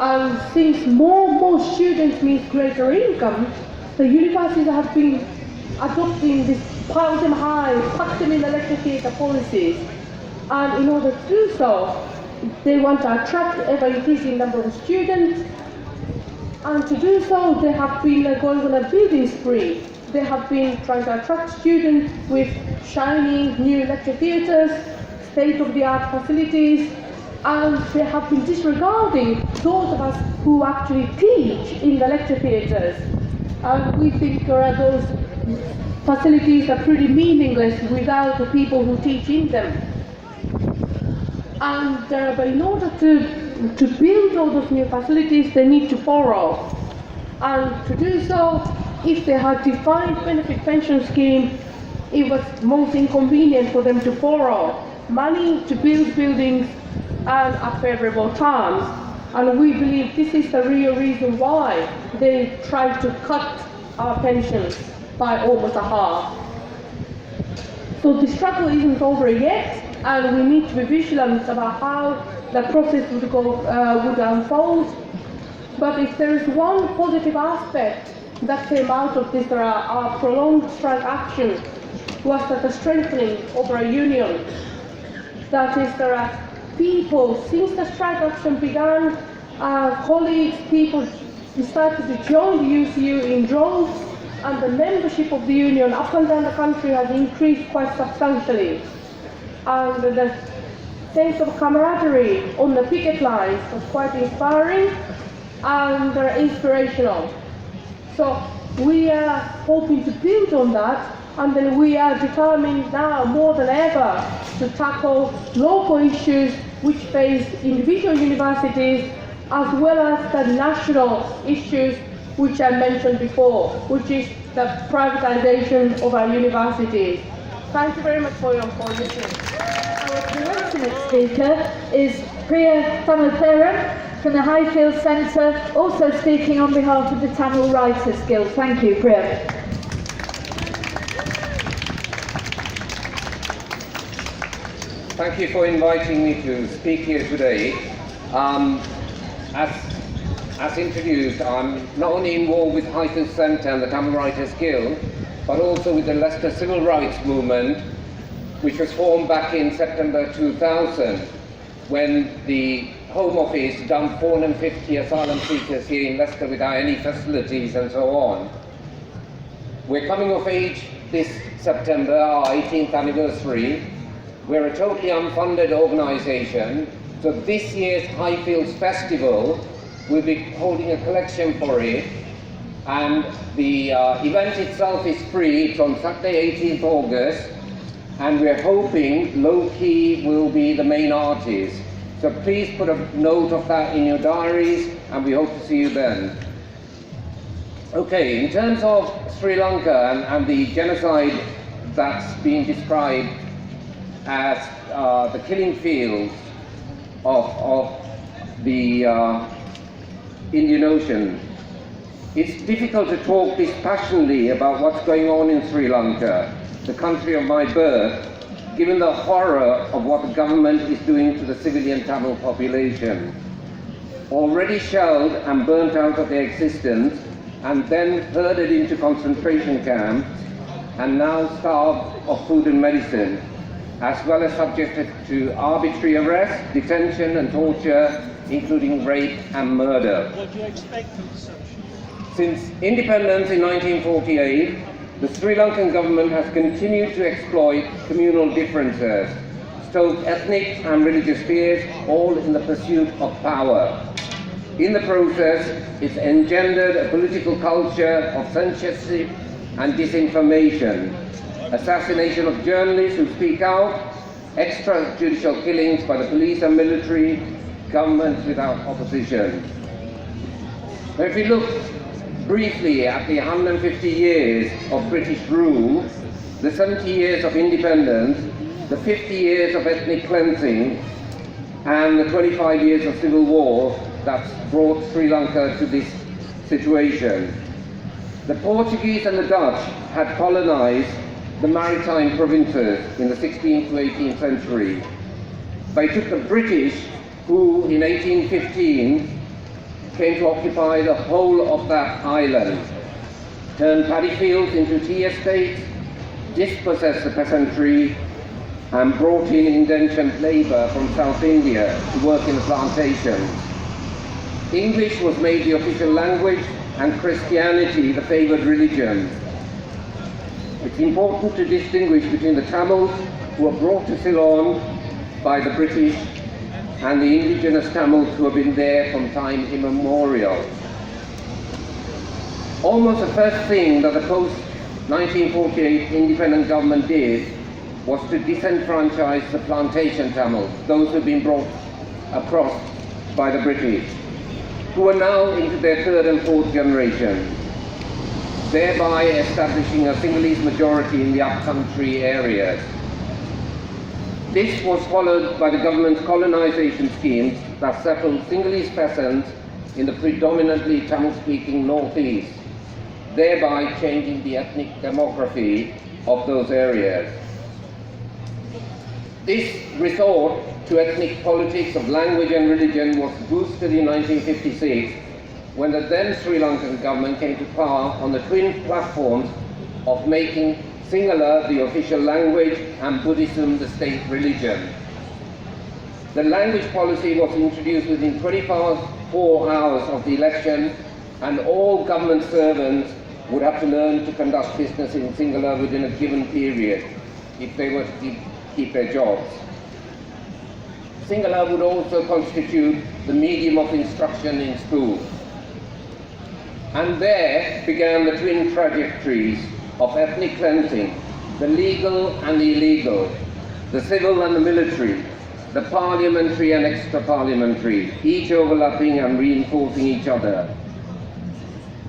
Speaker 10: And since more and more students means greater income, the universities have been adopting this pile them high, pack them in the lecture theatre policies. And in order to do so, they want to attract ever-increasing number of students. And to do so, they have been going on a building spree. They have been trying to attract students with shining new lecture theatres, state-of-the-art facilities, and they have been disregarding those of us who actually teach in the lecture theatres. And we think those facilities are pretty meaningless without the people who teach in them. And but in order to build all those new facilities, they need to borrow. And to do so, if they had defined benefit pension scheme, it was most inconvenient for them to borrow money to build buildings and at favourable terms. And we believe this is the real reason why they tried to cut our pensions by almost a half. So the struggle isn't over yet, and we need to be vigilant about how the process would unfold. But if there is one positive aspect that came out of this, our prolonged strike action, was that the strengthening of our union. That is, there are people, since the strike action began, colleagues, people started to join the UCU in droves, and the membership of the union up and down the country has increased quite substantially. And the sense of camaraderie on the picket lines was quite inspiring and inspirational. So we are hoping to build on that, and then we are determined now more than ever to tackle local issues which face individual universities as well as the national issues which I mentioned before, which is the privatization of our universities. Thank you very much for listening.
Speaker 8: Our penultimate speaker is Priya Thamotharan from the Highfield Centre, also speaking on behalf of the Tamil Writers Guild. Thank you, Priya.
Speaker 13: Thank you for inviting me to speak here today. As introduced, I'm not only involved with Highfield Centre and the Tamil Writers Guild, but also with the Leicester Civil Rights Movement, which was formed back in September 2000, when the Home Office dumped 450 asylum seekers here in Leicester without any facilities and so on. We're coming of age this September, our 18th anniversary. We're a totally unfunded organisation, so this year's Highfields Festival, we'll be holding a collection for it, and the event itself is free. It's on Saturday 18th August, and we're hoping Low Key will be the main artist. So please put a note of that in your diaries, and we hope to see you then. Okay, in terms of Sri Lanka and the genocide that's being described as the killing fields of the Indian Ocean, it's difficult to talk dispassionately about what's going on in Sri Lanka, the country of my birth, given the horror of what the government is doing to the civilian Tamil population. Already shelled and burnt out of their existence, and then herded into concentration camps, and now starved of food and medicine, as well as subjected to arbitrary arrest, detention and torture, including rape and murder.
Speaker 14: What do you expect from such?
Speaker 13: Since independence in 1948, the Sri Lankan government has continued to exploit communal differences, stoke ethnic and religious fears, all in the pursuit of power. In the process, it's engendered a political culture of censorship and disinformation, assassination of journalists who speak out, extrajudicial killings by the police and military, government without opposition. Now, if we look briefly at the 150 years of British rule, the 70 years of independence, the 50 years of ethnic cleansing, and the 25 years of civil war that's brought Sri Lanka to this situation. The Portuguese and the Dutch had colonized the maritime provinces in the 16th to 18th century. They took the British, who in 1815 came to occupy the whole of that island, turned paddy fields into tea estates, dispossessed the peasantry, and brought in indentured labour from South India to work in the plantations. English was made the official language and Christianity the favoured religion. It's important to distinguish between the Tamils who were brought to Ceylon by the British and the indigenous Tamils who have been there from time immemorial. Almost the first thing that the post-1948 independent government did was to disenfranchise the plantation Tamils, those who had been brought across by the British, who are now into their third and fourth generation, thereby establishing a Sinhalese majority in the upcountry areas. This was followed by the government's colonisation schemes that settled Sinhalese peasants in the predominantly Tamil-speaking northeast, thereby changing the ethnic demography of those areas. This resort to ethnic politics of language and religion was boosted in 1956 when the then Sri Lankan government came to power on the twin platforms of making Sinhala the official language and Buddhism the state religion. The language policy was introduced within 24 hours of the election, and all government servants would have to learn to conduct business in Sinhala within a given period if they were to keep their jobs. Sinhala would also constitute the medium of instruction in schools. And there began the twin trajectories of ethnic cleansing, the legal and the illegal, the civil and the military, the parliamentary and extra-parliamentary, each overlapping and reinforcing each other.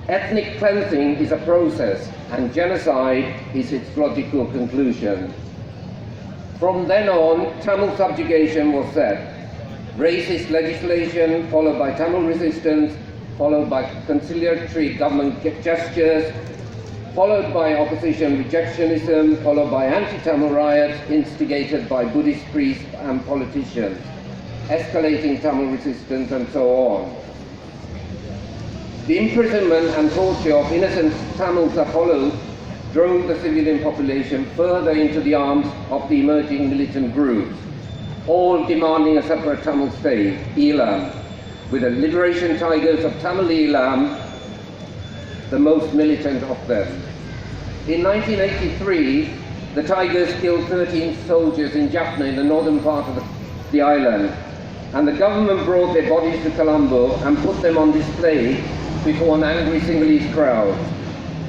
Speaker 13: Ethnic cleansing is a process, and genocide is its logical conclusion. From then on, Tamil subjugation was set. Racist legislation, followed by Tamil resistance, followed by conciliatory government gestures, followed by opposition rejectionism, followed by anti-Tamil riots instigated by Buddhist priests and politicians, escalating Tamil resistance, and so on. The imprisonment and torture of innocent Tamils that followed drove the civilian population further into the arms of the emerging militant groups, all demanding a separate Tamil state, Elam, with the liberation tigers of Tamil Elam the most militant of them. In 1983, the Tigers killed 13 soldiers in Jaffna in the northern part of the island, and the government brought their bodies to Colombo and put them on display before an angry Sinhalese crowd,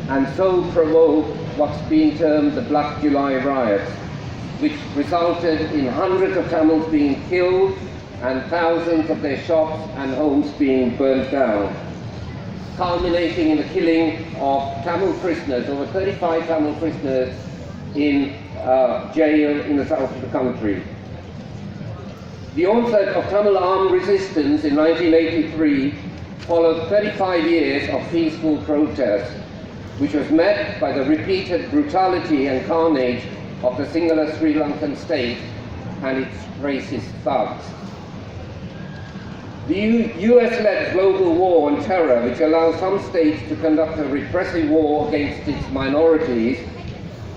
Speaker 13: and so provoked what's being termed the Black July riots, which resulted in hundreds of Tamils being killed and thousands of their shops and homes being burnt down, culminating in the killing of Tamil prisoners, over 35 Tamil prisoners in jail in the south of the country. The onset of Tamil armed resistance in 1983 followed 35 years of peaceful protest, which was met by the repeated brutality and carnage of the Sinhala Sri Lankan state and its racist thugs. The US-led global war on terror, which allows some states to conduct a repressive war against its minorities,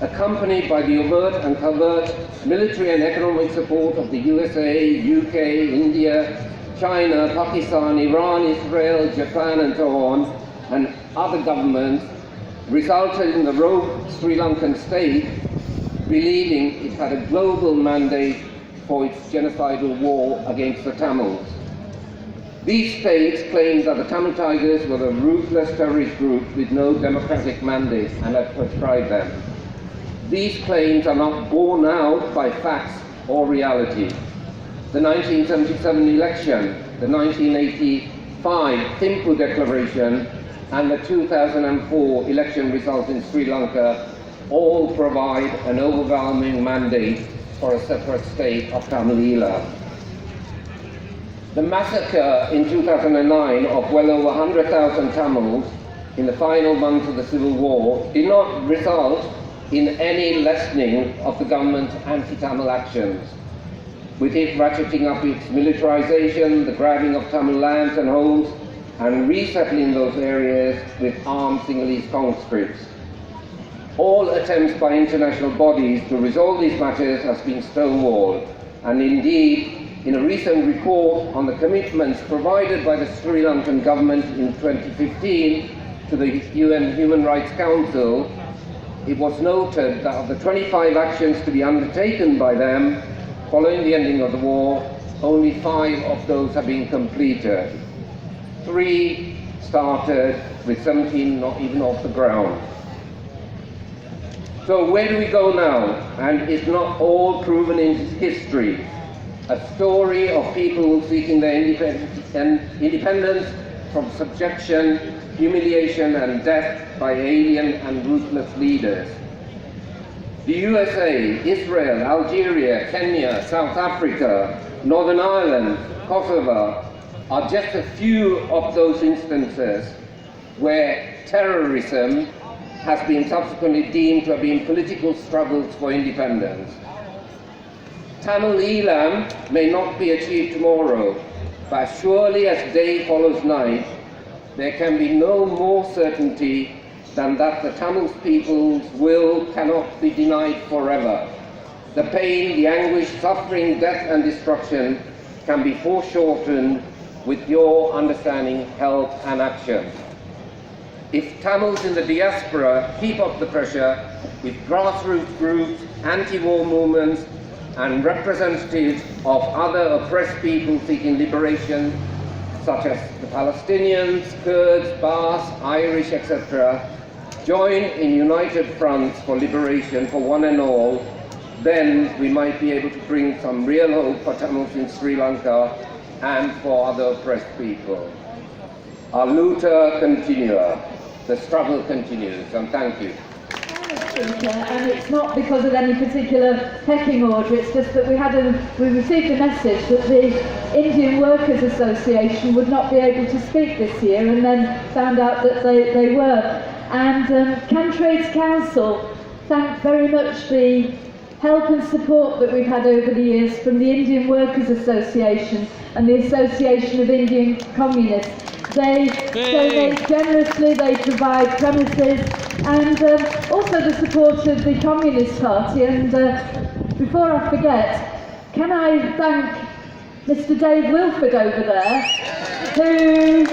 Speaker 13: accompanied by the overt and covert military and economic support of the USA, UK, India, China, Pakistan, Iran, Israel, Japan, and so on, and other governments, resulted in the rogue Sri Lankan state believing it had a global mandate for its genocidal war against the Tamils. These states claimed that the Tamil Tigers were a ruthless terrorist group with no democratic mandate and had proscribed them. These claims are not borne out by facts or reality. The 1977 election, the 1985 Thimphu Declaration, and the 2004 election results in Sri Lanka all provide an overwhelming mandate for a separate state of Tamil Eelam. The massacre in 2009 of well over 100,000 Tamils in the final months of the civil war did not result in any lessening of the government's anti-Tamil actions, with it ratcheting up its militarization, the grabbing of Tamil lands and homes, and resettling those areas with armed Sinhalese conscripts. All attempts by international bodies to resolve these matters has been stonewalled, and indeed, in a recent report on the commitments provided by the Sri Lankan government in 2015 to the UN Human Rights Council, it was noted that of the 25 actions to be undertaken by them following the ending of the war, only 5 of those have been completed. 3 started, with 17 not even off the ground. So where do we go now? And it's not all proven in history. A story of people seeking their independence from subjection, humiliation, and death by alien and ruthless leaders. The USA, Israel, Algeria, Kenya, South Africa, Northern Ireland, Kosovo are just a few of those instances where terrorism has been subsequently deemed to have been political struggles for independence. Tamil Eelam may not be achieved tomorrow, but surely as day follows night, there can be no more certainty than that the Tamil people's will cannot be denied forever. The pain, the anguish, suffering, death and destruction can be foreshortened with your understanding, help and action. If Tamils in the diaspora keep up the pressure, if grassroots groups, anti-war movements and representatives of other oppressed people seeking liberation, such as the Palestinians, Kurds, Bas, Irish, etc., join in united fronts for liberation for one and all, then we might be able to bring some real hope for Tamils in Sri Lanka and for other oppressed people. Our luta continua. The struggle continues, and thank you.
Speaker 8: And it's not because of any particular pecking order, it's just that we received a message that the Indian Workers Association would not be able to speak this year, and then found out that they were. And Cantrades Council thanked very much the help and support that we've had over the years from the Indian Workers Association and the Association of Indian Communists. They donate generously, they provide premises, and also the support of the Communist Party. And before I forget, can I thank Mr. Dave Wilford over there, who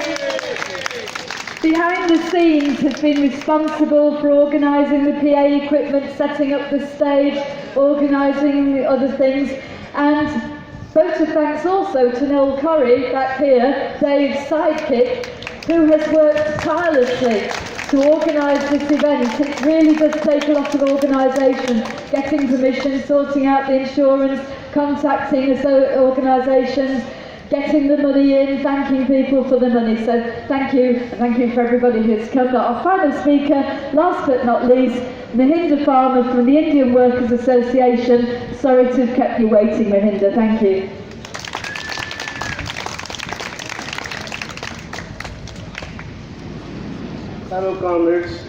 Speaker 8: behind the scenes has been responsible for organising the PA equipment, setting up the stage, organising other things. And vote of thanks also to Noel Corrie, back here, Dave's sidekick, who has worked tirelessly to organise this event. It really does take a lot of organisation, getting permission, sorting out the insurance, contacting organisations, getting the money in, thanking people for the money. So thank you, and thank you for everybody who's come. Our final speaker, last but not least, Mahinda Farmer from the Indian Workers Association. Sorry to have kept you waiting, Mahinda. Thank you.
Speaker 14: Fellow comrades,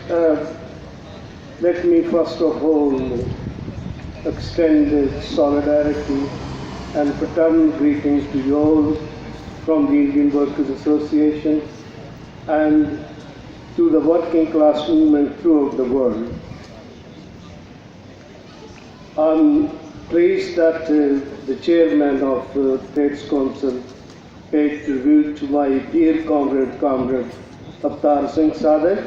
Speaker 14: let me first of all extend solidarity and fraternal greetings to you all from the Indian Workers Association and to the working class movement throughout the world. I'm pleased that the chairman of Trades Council paid tribute to my dear comrade Avtar Singh Sadek,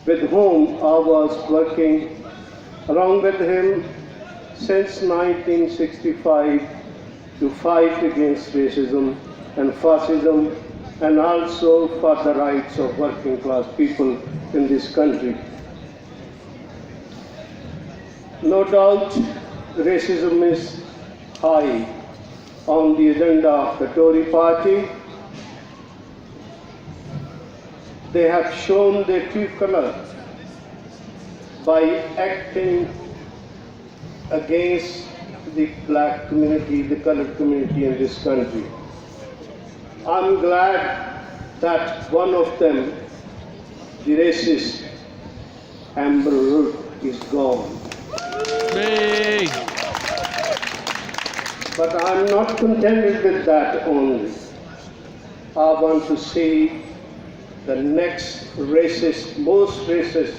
Speaker 14: with whom I was working along with him since 1965 to fight against racism and fascism, and also for the rights of working class people in this country. No doubt racism is high on the agenda of the Tory party. They have shown their true color by acting against the black community, the colored community in this country. I'm glad that one of them, the racist Amber Rudd, is gone.
Speaker 2: Hey.
Speaker 14: But I'm not contented with that only. I want to see the next racist, most racist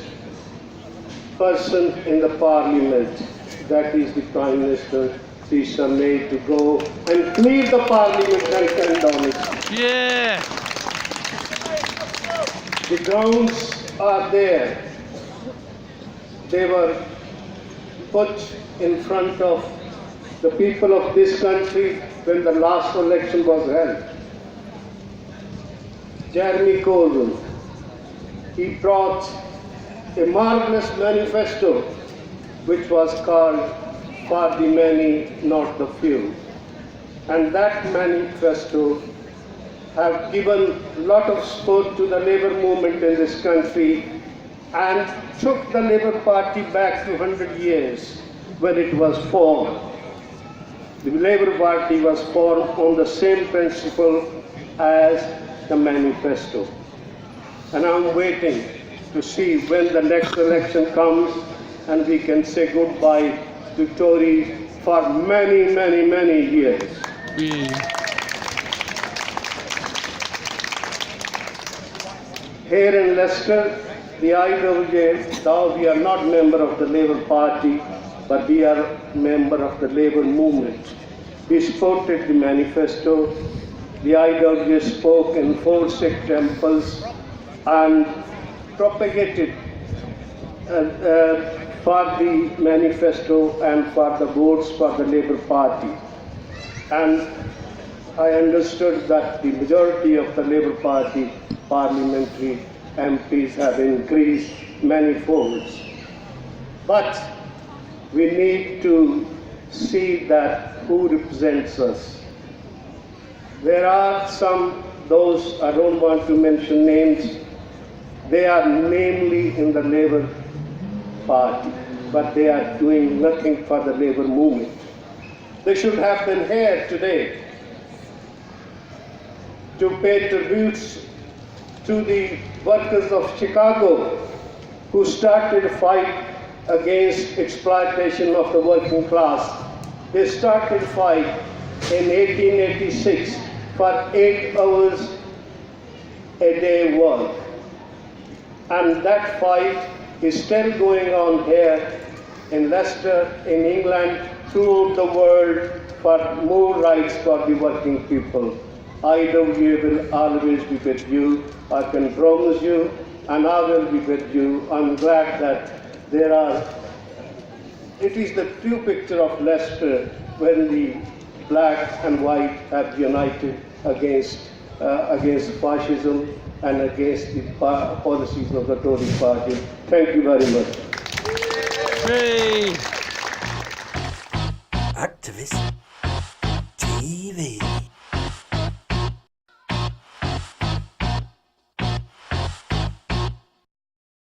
Speaker 14: person in the parliament, that is the Prime Minister, Theresa May, to go and clear the parliament and turn down it.
Speaker 2: Yeah!
Speaker 14: The grounds are there. They were put in front of the people of this country when the last election was held. Jeremy Corbyn, he brought a marvelous manifesto which was called For the Many, Not the Few. And that manifesto have given a lot of support to the Labour movement in this country and took the Labour Party back to 100 years when it was formed. The Labour Party was formed on the same principle as the manifesto. And I'm waiting to see when the next election comes and we can say goodbye to Tory for many, many, many years. Here in Leicester, the IWJ, though we are not member of the Labour Party, but we are member of the Labour movement. We supported the manifesto. The IWJ spoke in 4 Sikh temples and propagated for the manifesto and for the votes for the Labour Party. And I understood that the majority of the Labour Party parliamentary MPs have increased many folds. But we need to see that who represents us. There are some, those, I don't want to mention names, they are namely in the Labour Party, but they are doing nothing for the Labour movement. They should have been here today to pay tributes to the workers of Chicago who started a fight against exploitation of the working class. They started a fight in 1886 for 8 hours a day work. And that fight is still going on here in Leicester, in England, throughout the world for more rights for the working people. IWJ will always be with you, I can promise you, and I will be with you. I'm glad that there are, it is the true picture of Leicester when the black and white have united against fascism and against the policies of the Tory party. Thank you very much.
Speaker 15: Activist TV.